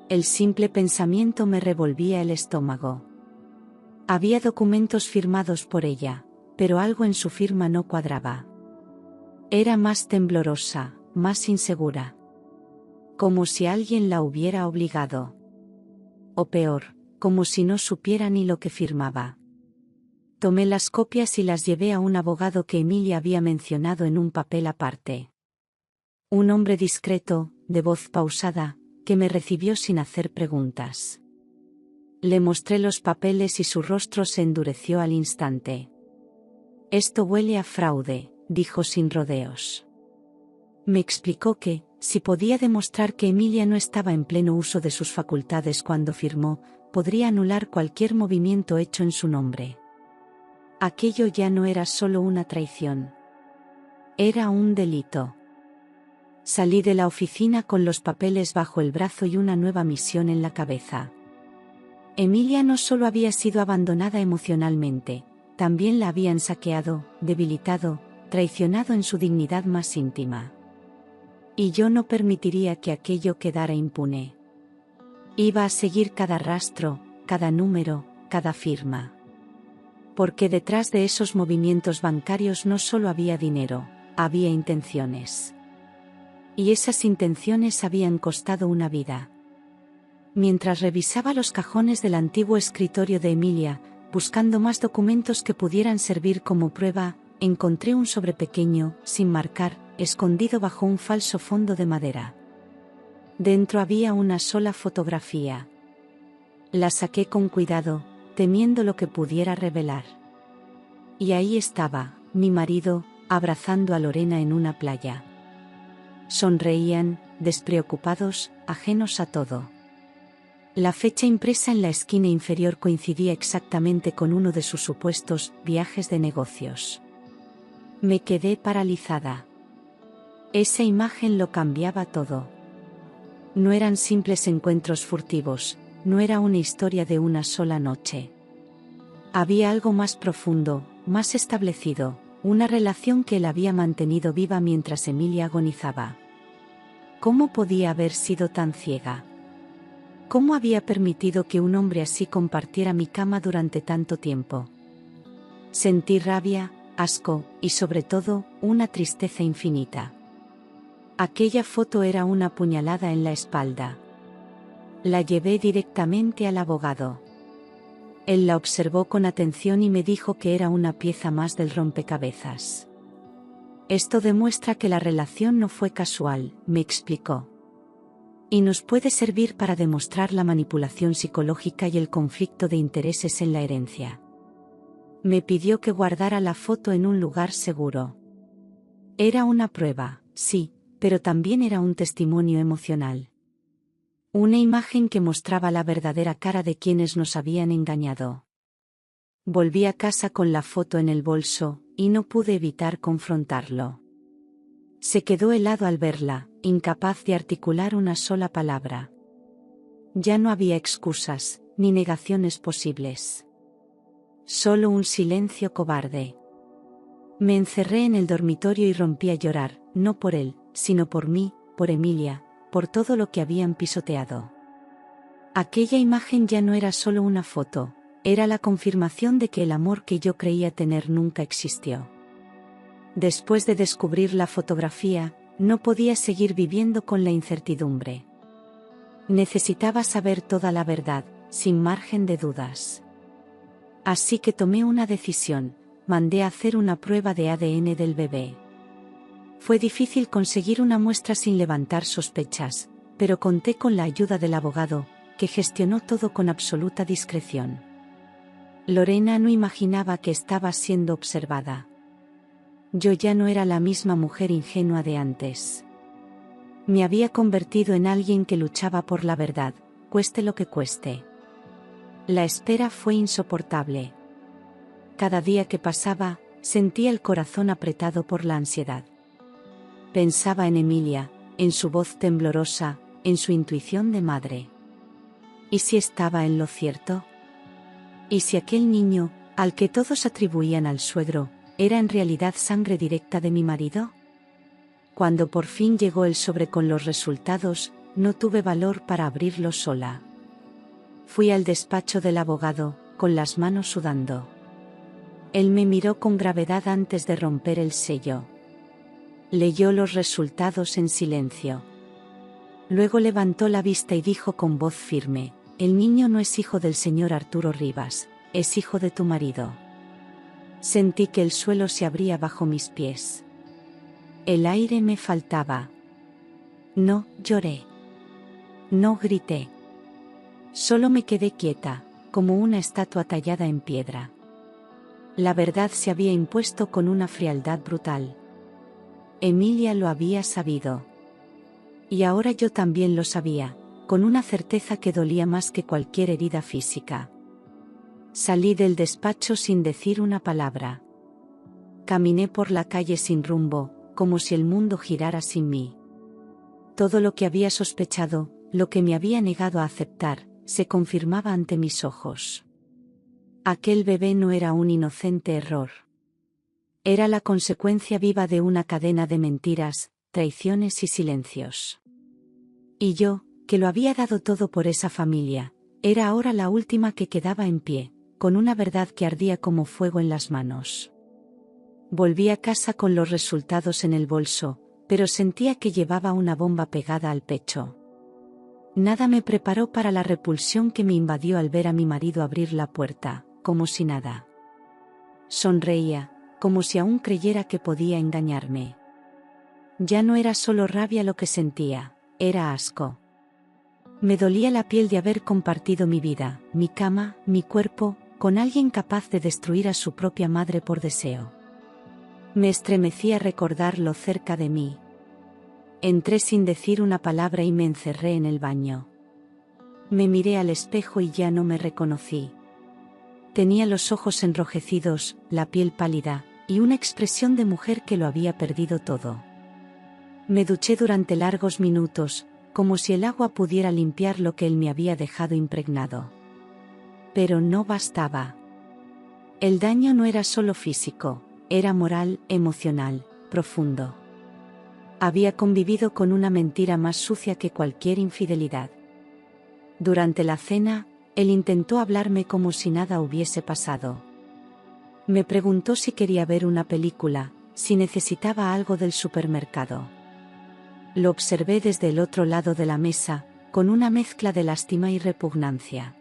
El simple pensamiento me revolvía el estómago. Había documentos firmados por ella, pero algo en su firma no cuadraba. Era más temblorosa, más insegura. Como si alguien la hubiera obligado. O peor, como si no supiera ni lo que firmaba. Tomé las copias y las llevé a un abogado que Emilia había mencionado en un papel aparte. Un hombre discreto, de voz pausada, que me recibió sin hacer preguntas. Le mostré los papeles y su rostro se endureció al instante. Esto huele a fraude, dijo sin rodeos. Me explicó que, si podía demostrar que Emilia no estaba en pleno uso de sus facultades cuando firmó, podría anular cualquier movimiento hecho en su nombre. Aquello ya no era solo una traición. Era un delito. Salí de la oficina con los papeles bajo el brazo y una nueva misión en la cabeza. Emilia no solo había sido abandonada emocionalmente, también la habían saqueado, debilitado, traicionado en su dignidad más íntima. Y yo no permitiría que aquello quedara impune. Iba a seguir cada rastro, cada número, cada firma. Porque detrás de esos movimientos bancarios no solo había dinero, había intenciones. Y esas intenciones habían costado una vida. Mientras revisaba los cajones del antiguo escritorio de Emilia, buscando más documentos que pudieran servir como prueba, encontré un sobre pequeño, sin marcar, escondido bajo un falso fondo de madera. Dentro había una sola fotografía. La saqué con cuidado, temiendo lo que pudiera revelar. Y ahí estaba, mi marido, abrazando a Lorena en una playa. Sonreían, despreocupados, ajenos a todo. La fecha impresa en la esquina inferior coincidía exactamente con uno de sus supuestos viajes de negocios. Me quedé paralizada. Esa imagen lo cambiaba todo. No eran simples encuentros furtivos, no era una historia de una sola noche. Había algo más profundo, más establecido, una relación que él había mantenido viva mientras Emilia agonizaba. ¿Cómo podía haber sido tan ciega? ¿Cómo había permitido que un hombre así compartiera mi cama durante tanto tiempo? Sentí rabia, asco, y sobre todo, una tristeza infinita. Aquella foto era una puñalada en la espalda. La llevé directamente al abogado. Él la observó con atención y me dijo que era una pieza más del rompecabezas. Esto demuestra que la relación no fue casual, me explicó. Y nos puede servir para demostrar la manipulación psicológica y el conflicto de intereses en la herencia. Me pidió que guardara la foto en un lugar seguro. Era una prueba, sí, pero también era un testimonio emocional. Una imagen que mostraba la verdadera cara de quienes nos habían engañado. Volví a casa con la foto en el bolso, y no pude evitar confrontarlo. Se quedó helado al verla, incapaz de articular una sola palabra. Ya no había excusas, ni negaciones posibles. Solo un silencio cobarde. Me encerré en el dormitorio y rompí a llorar, no por él, sino por mí, por Emilia, por todo lo que habían pisoteado. Aquella imagen ya no era solo una foto, era la confirmación de que el amor que yo creía tener nunca existió. Después de descubrir la fotografía, no podía seguir viviendo con la incertidumbre. Necesitaba saber toda la verdad, sin margen de dudas. Así que tomé una decisión, mandé a hacer una prueba de ADN del bebé. Fue difícil conseguir una muestra sin levantar sospechas, pero conté con la ayuda del abogado, que gestionó todo con absoluta discreción. Lorena no imaginaba que estaba siendo observada. Yo ya no era la misma mujer ingenua de antes. Me había convertido en alguien que luchaba por la verdad, cueste lo que cueste. La espera fue insoportable. Cada día que pasaba, sentía el corazón apretado por la ansiedad. Pensaba en Emilia, en su voz temblorosa, en su intuición de madre. ¿Y si estaba en lo cierto? ¿Y si aquel niño, al que todos atribuían al suegro, era en realidad sangre directa de mi marido? Cuando por fin llegó el sobre con los resultados, no tuve valor para abrirlo sola. Fui al despacho del abogado, con las manos sudando. Él me miró con gravedad antes de romper el sello. Leyó los resultados en silencio. Luego levantó la vista y dijo con voz firme: «El niño no es hijo del señor Arturo Rivas, es hijo de tu marido». Sentí que el suelo se abría bajo mis pies. El aire me faltaba. No lloré. No grité. Solo me quedé quieta, como una estatua tallada en piedra. La verdad se había impuesto con una frialdad brutal. Emilia lo había sabido. Y ahora yo también lo sabía, con una certeza que dolía más que cualquier herida física. Salí del despacho sin decir una palabra. Caminé por la calle sin rumbo, como si el mundo girara sin mí. Todo lo que había sospechado, lo que me había negado a aceptar, se confirmaba ante mis ojos. Aquel bebé no era un inocente error. Era la consecuencia viva de una cadena de mentiras, traiciones y silencios. Y yo, que lo había dado todo por esa familia, era ahora la última que quedaba en pie, con una verdad que ardía como fuego en las manos. Volví a casa con los resultados en el bolso, pero sentía que llevaba una bomba pegada al pecho. Nada me preparó para la repulsión que me invadió al ver a mi marido abrir la puerta, como si nada. Sonreía, como si aún creyera que podía engañarme. Ya no era solo rabia lo que sentía, era asco. Me dolía la piel de haber compartido mi vida, mi cama, mi cuerpo, con alguien capaz de destruir a su propia madre por deseo. Me estremecía recordarlo cerca de mí. Entré sin decir una palabra y me encerré en el baño. Me miré al espejo y ya no me reconocí. Tenía los ojos enrojecidos, la piel pálida, y una expresión de mujer que lo había perdido todo. Me duché durante largos minutos, como si el agua pudiera limpiar lo que él me había dejado impregnado. Pero no bastaba. El daño no era solo físico, era moral, emocional, profundo. Había convivido con una mentira más sucia que cualquier infidelidad. Durante la cena, él intentó hablarme como si nada hubiese pasado. Me preguntó si quería ver una película, si necesitaba algo del supermercado. Lo observé desde el otro lado de la mesa, con una mezcla de lástima y repugnancia.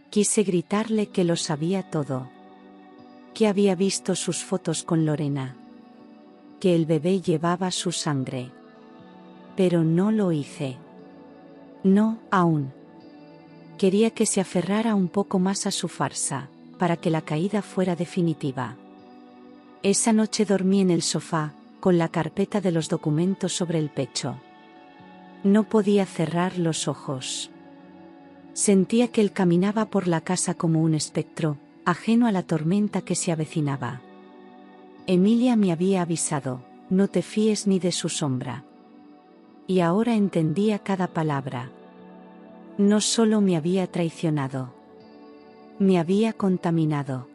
Quise gritarle que lo sabía todo. Que había visto sus fotos con Lorena. Que el bebé llevaba su sangre. Pero no lo hice. No, aún. Quería que se aferrara un poco más a su farsa, para que la caída fuera definitiva. Esa noche dormí en el sofá, con la carpeta de los documentos sobre el pecho. No podía cerrar los ojos. Sentía que él caminaba por la casa como un espectro, ajeno a la tormenta que se avecinaba. Emilia me había avisado, no te fíes ni de su sombra. Y ahora entendía cada palabra. No solo me había traicionado. Me había contaminado.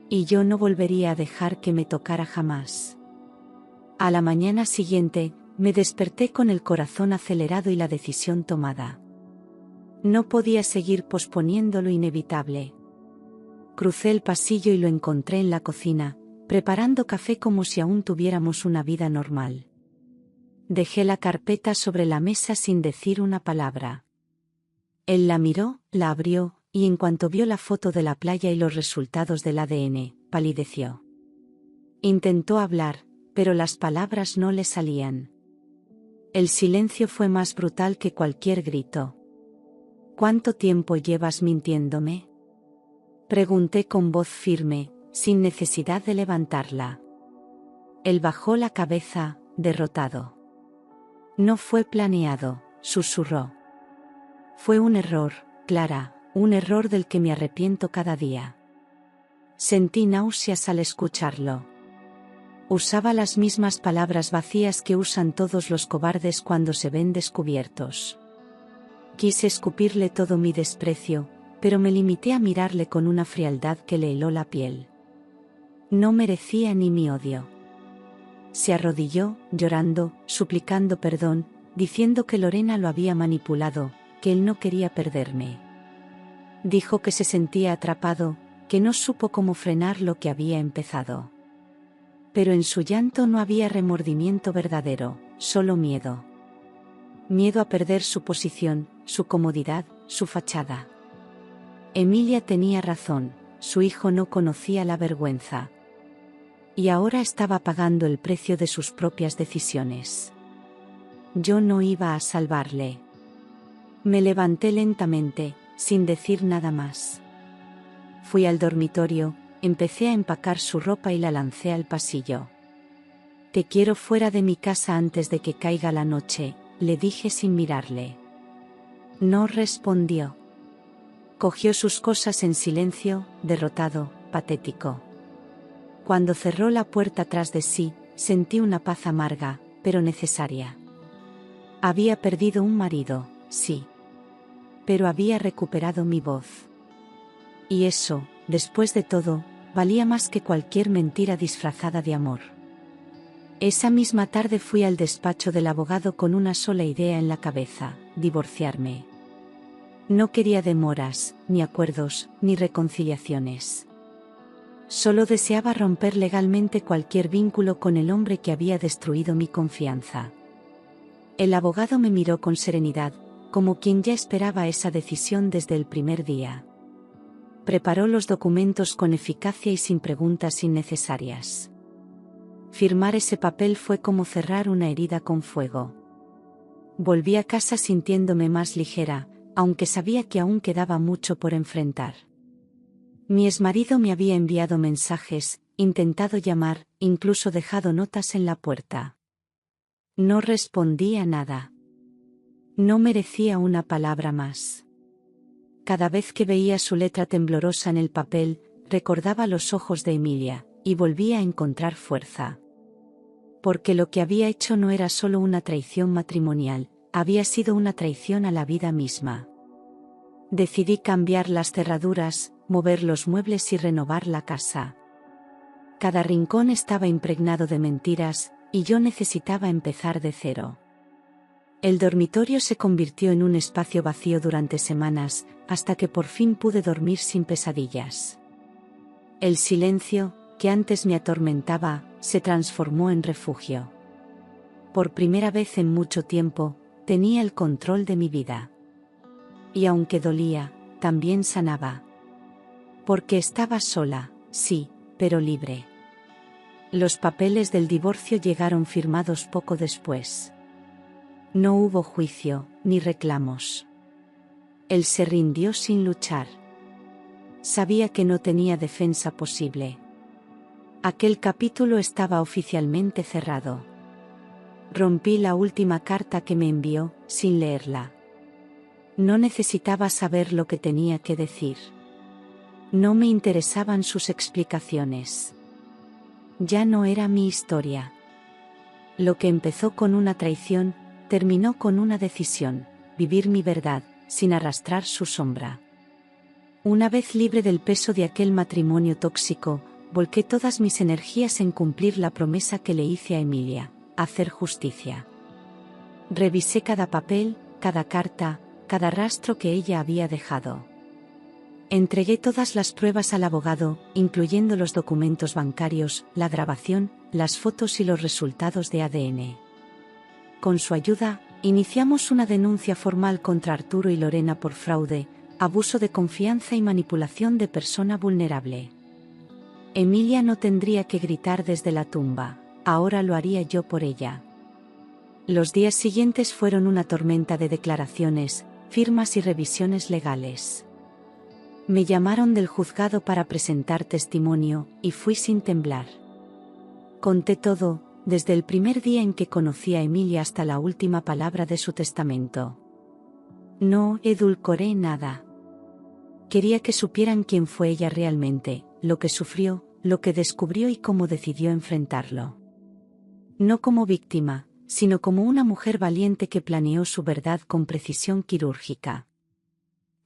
Y yo no volvería a dejar que me tocara jamás. A la mañana siguiente, me desperté con el corazón acelerado y la decisión tomada. No podía seguir posponiendo lo inevitable. Crucé el pasillo y lo encontré en la cocina, preparando café como si aún tuviéramos una vida normal. Dejé la carpeta sobre la mesa sin decir una palabra. Él la miró, la abrió, y en cuanto vio la foto de la playa y los resultados del ADN, palideció. Intentó hablar, pero las palabras no le salían. El silencio fue más brutal que cualquier grito. ¿Cuánto tiempo llevas mintiéndome? Pregunté con voz firme, sin necesidad de levantarla. Él bajó la cabeza, derrotado. No fue planeado, susurró. Fue un error, Clara, un error del que me arrepiento cada día. Sentí náuseas al escucharlo. Usaba las mismas palabras vacías que usan todos los cobardes cuando se ven descubiertos. Quise escupirle todo mi desprecio, pero me limité a mirarle con una frialdad que le heló la piel. No merecía ni mi odio. Se arrodilló, llorando, suplicando perdón, diciendo que Lorena lo había manipulado, que él no quería perderme. Dijo que se sentía atrapado, que no supo cómo frenar lo que había empezado. Pero en su llanto no había remordimiento verdadero, solo miedo. Miedo a perder su posición, su comodidad, su fachada. Emilia tenía razón, su hijo no conocía la vergüenza. Y ahora estaba pagando el precio de sus propias decisiones. Yo no iba a salvarle. Me levanté lentamente, sin decir nada más. Fui al dormitorio, empecé a empacar su ropa y la lancé al pasillo. Te quiero fuera de mi casa antes de que caiga la noche, le dije sin mirarle. No respondió. Cogió sus cosas en silencio, derrotado, patético. Cuando cerró la puerta tras de sí, sentí una paz amarga, pero necesaria. Había perdido un marido, sí. Pero había recuperado mi voz. Y eso, después de todo, valía más que cualquier mentira disfrazada de amor. Esa misma tarde fui al despacho del abogado con una sola idea en la cabeza: divorciarme. No quería demoras, ni acuerdos, ni reconciliaciones. Solo deseaba romper legalmente cualquier vínculo con el hombre que había destruido mi confianza. El abogado me miró con serenidad, como quien ya esperaba esa decisión desde el primer día. Preparó los documentos con eficacia y sin preguntas innecesarias. Firmar ese papel fue como cerrar una herida con fuego. Volví a casa sintiéndome más ligera, aunque sabía que aún quedaba mucho por enfrentar. Mi exmarido me había enviado mensajes, intentado llamar, incluso dejado notas en la puerta. No respondí a nada. No merecía una palabra más. Cada vez que veía su letra temblorosa en el papel, recordaba los ojos de Emilia, y volvía a encontrar fuerza. Porque lo que había hecho no era solo una traición matrimonial, había sido una traición a la vida misma. Decidí cambiar las cerraduras, mover los muebles y renovar la casa. Cada rincón estaba impregnado de mentiras, y yo necesitaba empezar de cero. El dormitorio se convirtió en un espacio vacío durante semanas, hasta que por fin pude dormir sin pesadillas. El silencio, que antes me atormentaba, se transformó en refugio. Por primera vez en mucho tiempo, tenía el control de mi vida. Y aunque dolía, también sanaba. Porque estaba sola, sí, pero libre. Los papeles del divorcio llegaron firmados poco después. No hubo juicio, ni reclamos. Él se rindió sin luchar. Sabía que no tenía defensa posible. Aquel capítulo estaba oficialmente cerrado. Rompí la última carta que me envió, sin leerla. No necesitaba saber lo que tenía que decir. No me interesaban sus explicaciones. Ya no era mi historia. Lo que empezó con una traición, terminó con una decisión: vivir mi verdad, sin arrastrar su sombra. Una vez libre del peso de aquel matrimonio tóxico, volqué todas mis energías en cumplir la promesa que le hice a Emilia: hacer justicia. Revisé cada papel, cada carta, cada rastro que ella había dejado. Entregué todas las pruebas al abogado, incluyendo los documentos bancarios, la grabación, las fotos y los resultados de ADN. Con su ayuda, iniciamos una denuncia formal contra Arturo y Lorena por fraude, abuso de confianza y manipulación de persona vulnerable. Emilia no tendría que gritar desde la tumba, ahora lo haría yo por ella. Los días siguientes fueron una tormenta de declaraciones, firmas y revisiones legales. Me llamaron del juzgado para presentar testimonio, y fui sin temblar. Conté todo, desde el primer día en que conocí a Emilia hasta la última palabra de su testamento. No edulcoré nada. Quería que supieran quién fue ella realmente, lo que sufrió, lo que descubrió y cómo decidió enfrentarlo. No como víctima, sino como una mujer valiente que planeó su verdad con precisión quirúrgica.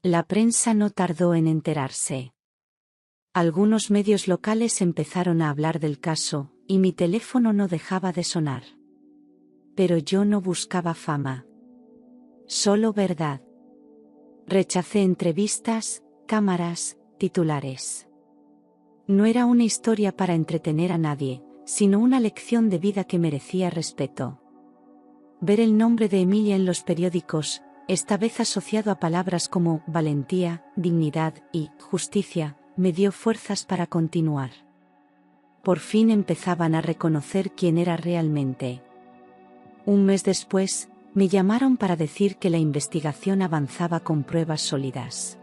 La prensa no tardó en enterarse. Algunos medios locales empezaron a hablar del caso, y mi teléfono no dejaba de sonar. Pero yo no buscaba fama. Solo verdad. Rechacé entrevistas, cámaras, titulares. No era una historia para entretener a nadie, sino una lección de vida que merecía respeto. Ver el nombre de Emilia en los periódicos, esta vez asociado a palabras como valentía, dignidad y justicia, me dio fuerzas para continuar. Por fin empezaban a reconocer quién era realmente. Un mes después, me llamaron para decir que la investigación avanzaba con pruebas sólidas.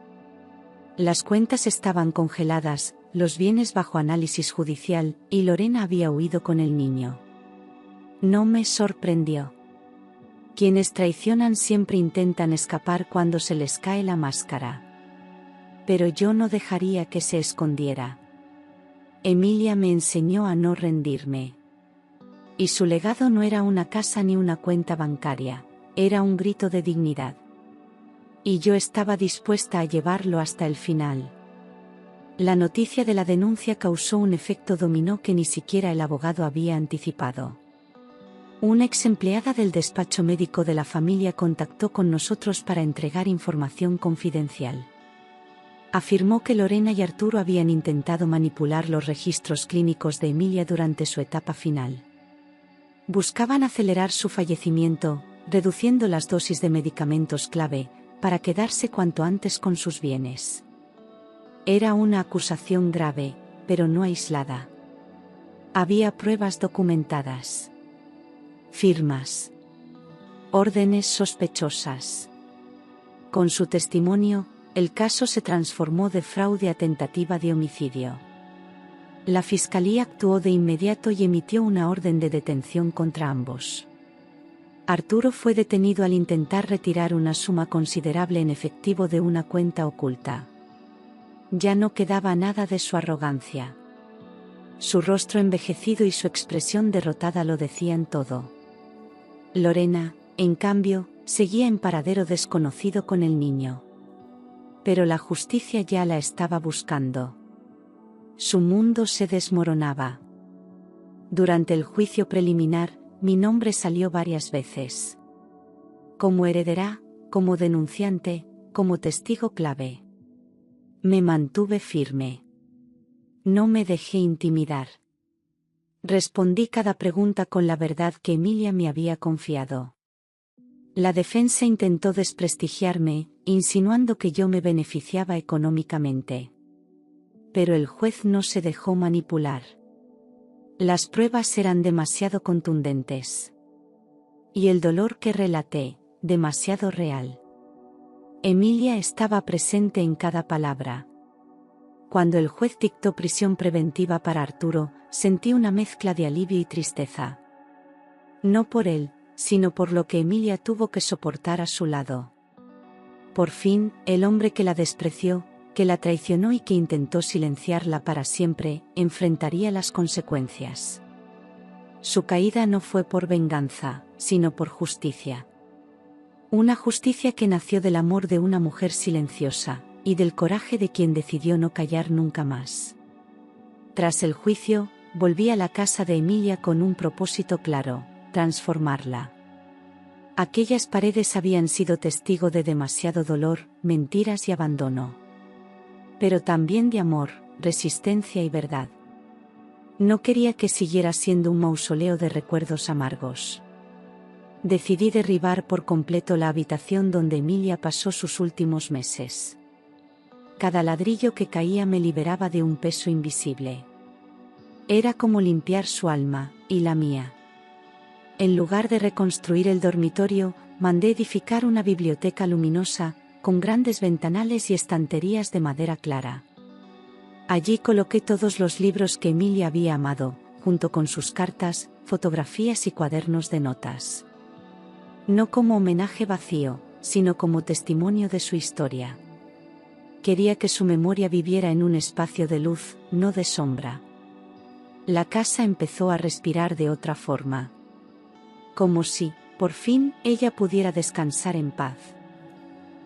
Las cuentas estaban congeladas, los bienes bajo análisis judicial, y Lorena había huido con el niño. No me sorprendió. Quienes traicionan siempre intentan escapar cuando se les cae la máscara. Pero yo no dejaría que se escondiera. Emilia me enseñó a no rendirme. Y su legado no era una casa ni una cuenta bancaria, era un grito de dignidad. Y yo estaba dispuesta a llevarlo hasta el final. La noticia de la denuncia causó un efecto dominó que ni siquiera el abogado había anticipado. Una ex empleada del despacho médico de la familia contactó con nosotros para entregar información confidencial. Afirmó que Lorena y Arturo habían intentado manipular los registros clínicos de Emilia durante su etapa final. Buscaban acelerar su fallecimiento, reduciendo las dosis de medicamentos clave, para quedarse cuanto antes con sus bienes. Era una acusación grave, pero no aislada. Había pruebas documentadas. Firmas. Órdenes sospechosas. Con su testimonio, el caso se transformó de fraude a tentativa de homicidio. La fiscalía actuó de inmediato y emitió una orden de detención contra ambos. Arturo fue detenido al intentar retirar una suma considerable en efectivo de una cuenta oculta. Ya no quedaba nada de su arrogancia. Su rostro envejecido y su expresión derrotada lo decían todo. Lorena, en cambio, seguía en paradero desconocido con el niño. Pero la justicia ya la estaba buscando. Su mundo se desmoronaba. Durante el juicio preliminar, mi nombre salió varias veces. Como heredera, como denunciante, como testigo clave. Me mantuve firme. No me dejé intimidar. Respondí cada pregunta con la verdad que Emilia me había confiado. La defensa intentó desprestigiarme, insinuando que yo me beneficiaba económicamente. Pero el juez no se dejó manipular. Las pruebas eran demasiado contundentes. Y el dolor que relaté, demasiado real. Emilia estaba presente en cada palabra. Cuando el juez dictó prisión preventiva para Arturo, sentí una mezcla de alivio y tristeza. No por él, sino por lo que Emilia tuvo que soportar a su lado. Por fin, el hombre que la despreció, que la traicionó y que intentó silenciarla para siempre, enfrentaría las consecuencias. Su caída no fue por venganza, sino por justicia. Una justicia que nació del amor de una mujer silenciosa, y del coraje de quien decidió no callar nunca más. Tras el juicio, volví a la casa de Emilia con un propósito claro: transformarla. Aquellas paredes habían sido testigo de demasiado dolor, mentiras y abandono. Pero también de amor, resistencia y verdad. No quería que siguiera siendo un mausoleo de recuerdos amargos. Decidí derribar por completo la habitación donde Emilia pasó sus últimos meses. Cada ladrillo que caía me liberaba de un peso invisible. Era como limpiar su alma, y la mía. En lugar de reconstruir el dormitorio, mandé edificar una biblioteca luminosa, con grandes ventanales y estanterías de madera clara. Allí coloqué todos los libros que Emilia había amado, junto con sus cartas, fotografías y cuadernos de notas. No como homenaje vacío, sino como testimonio de su historia. Quería que su memoria viviera en un espacio de luz, no de sombra. La casa empezó a respirar de otra forma. Como si, por fin, ella pudiera descansar en paz.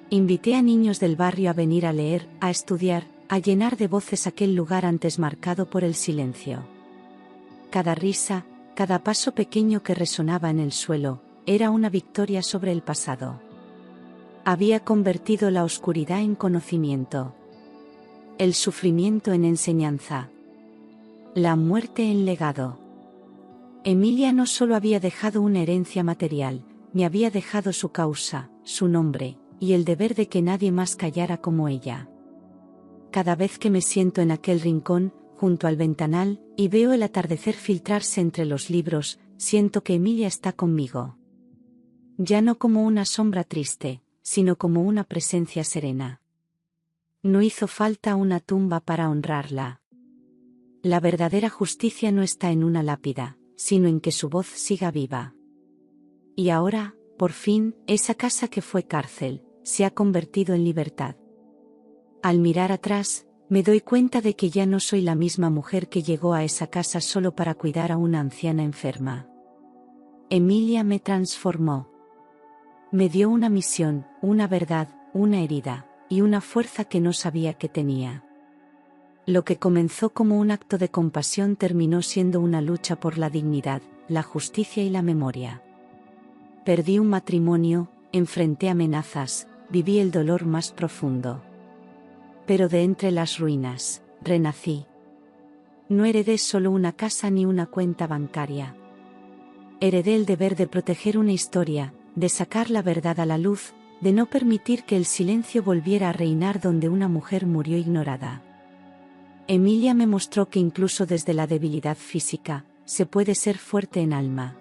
Invité a niños del barrio a venir a leer, a estudiar, a llenar de voces aquel lugar antes marcado por el silencio. Cada risa, cada paso pequeño que resonaba en el suelo, era una victoria sobre el pasado. Había convertido la oscuridad en conocimiento. El sufrimiento en enseñanza. La muerte en legado. Emilia no solo había dejado una herencia material, me había dejado su causa, su nombre, y el deber de que nadie más callara como ella. Cada vez que me siento en aquel rincón, junto al ventanal, y veo el atardecer filtrarse entre los libros, siento que Emilia está conmigo. Ya no como una sombra triste, sino como una presencia serena. No hizo falta una tumba para honrarla. La verdadera justicia no está en una lápida, sino en que su voz siga viva. Y ahora, por fin, esa casa que fue cárcel, se ha convertido en libertad. Al mirar atrás, me doy cuenta de que ya no soy la misma mujer que llegó a esa casa solo para cuidar a una anciana enferma. Emilia me transformó. Me dio una misión, una verdad, una herida, y una fuerza que no sabía que tenía. Lo que comenzó como un acto de compasión terminó siendo una lucha por la dignidad, la justicia y la memoria. Perdí un matrimonio, enfrenté amenazas, viví el dolor más profundo. Pero de entre las ruinas, renací. No heredé solo una casa ni una cuenta bancaria. Heredé el deber de proteger una historia, de sacar la verdad a la luz, de no permitir que el silencio volviera a reinar donde una mujer murió ignorada. Emilia me mostró que incluso desde la debilidad física, se puede ser fuerte en alma.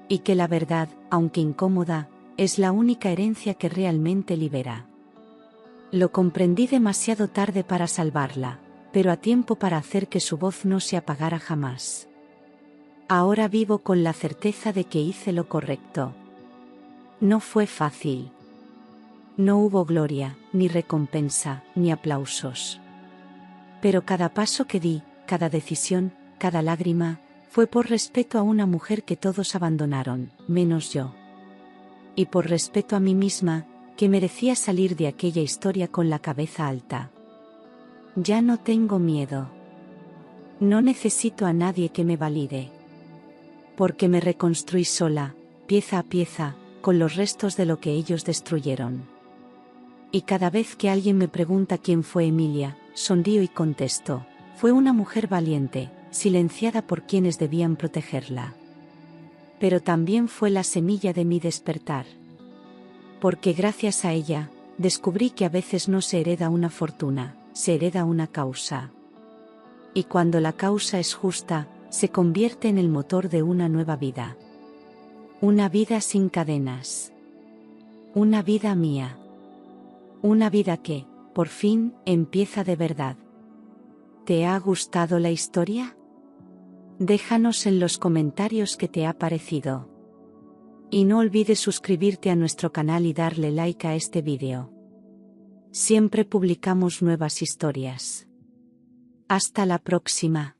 Y que la verdad, aunque incómoda, es la única herencia que realmente libera. Lo comprendí demasiado tarde para salvarla, pero a tiempo para hacer que su voz no se apagara jamás. Ahora vivo con la certeza de que hice lo correcto. No fue fácil. No hubo gloria, ni recompensa, ni aplausos. Pero cada paso que di, cada decisión, cada lágrima, fue por respeto a una mujer que todos abandonaron, menos yo. Y por respeto a mí misma, que merecía salir de aquella historia con la cabeza alta. Ya no tengo miedo. No necesito a nadie que me valide. Porque me reconstruí sola, pieza a pieza, con los restos de lo que ellos destruyeron. Y cada vez que alguien me pregunta quién fue Emilia, sonrío y contesto, fue una mujer valiente, silenciada por quienes debían protegerla. Pero también fue la semilla de mi despertar. Porque gracias a ella, descubrí que a veces no se hereda una fortuna, se hereda una causa. Y cuando la causa es justa, se convierte en el motor de una nueva vida. Una vida sin cadenas. Una vida mía. Una vida que, por fin, empieza de verdad. ¿Te ha gustado la historia? Déjanos en los comentarios qué te ha parecido. Y no olvides suscribirte a nuestro canal y darle like a este vídeo. Siempre publicamos nuevas historias. Hasta la próxima.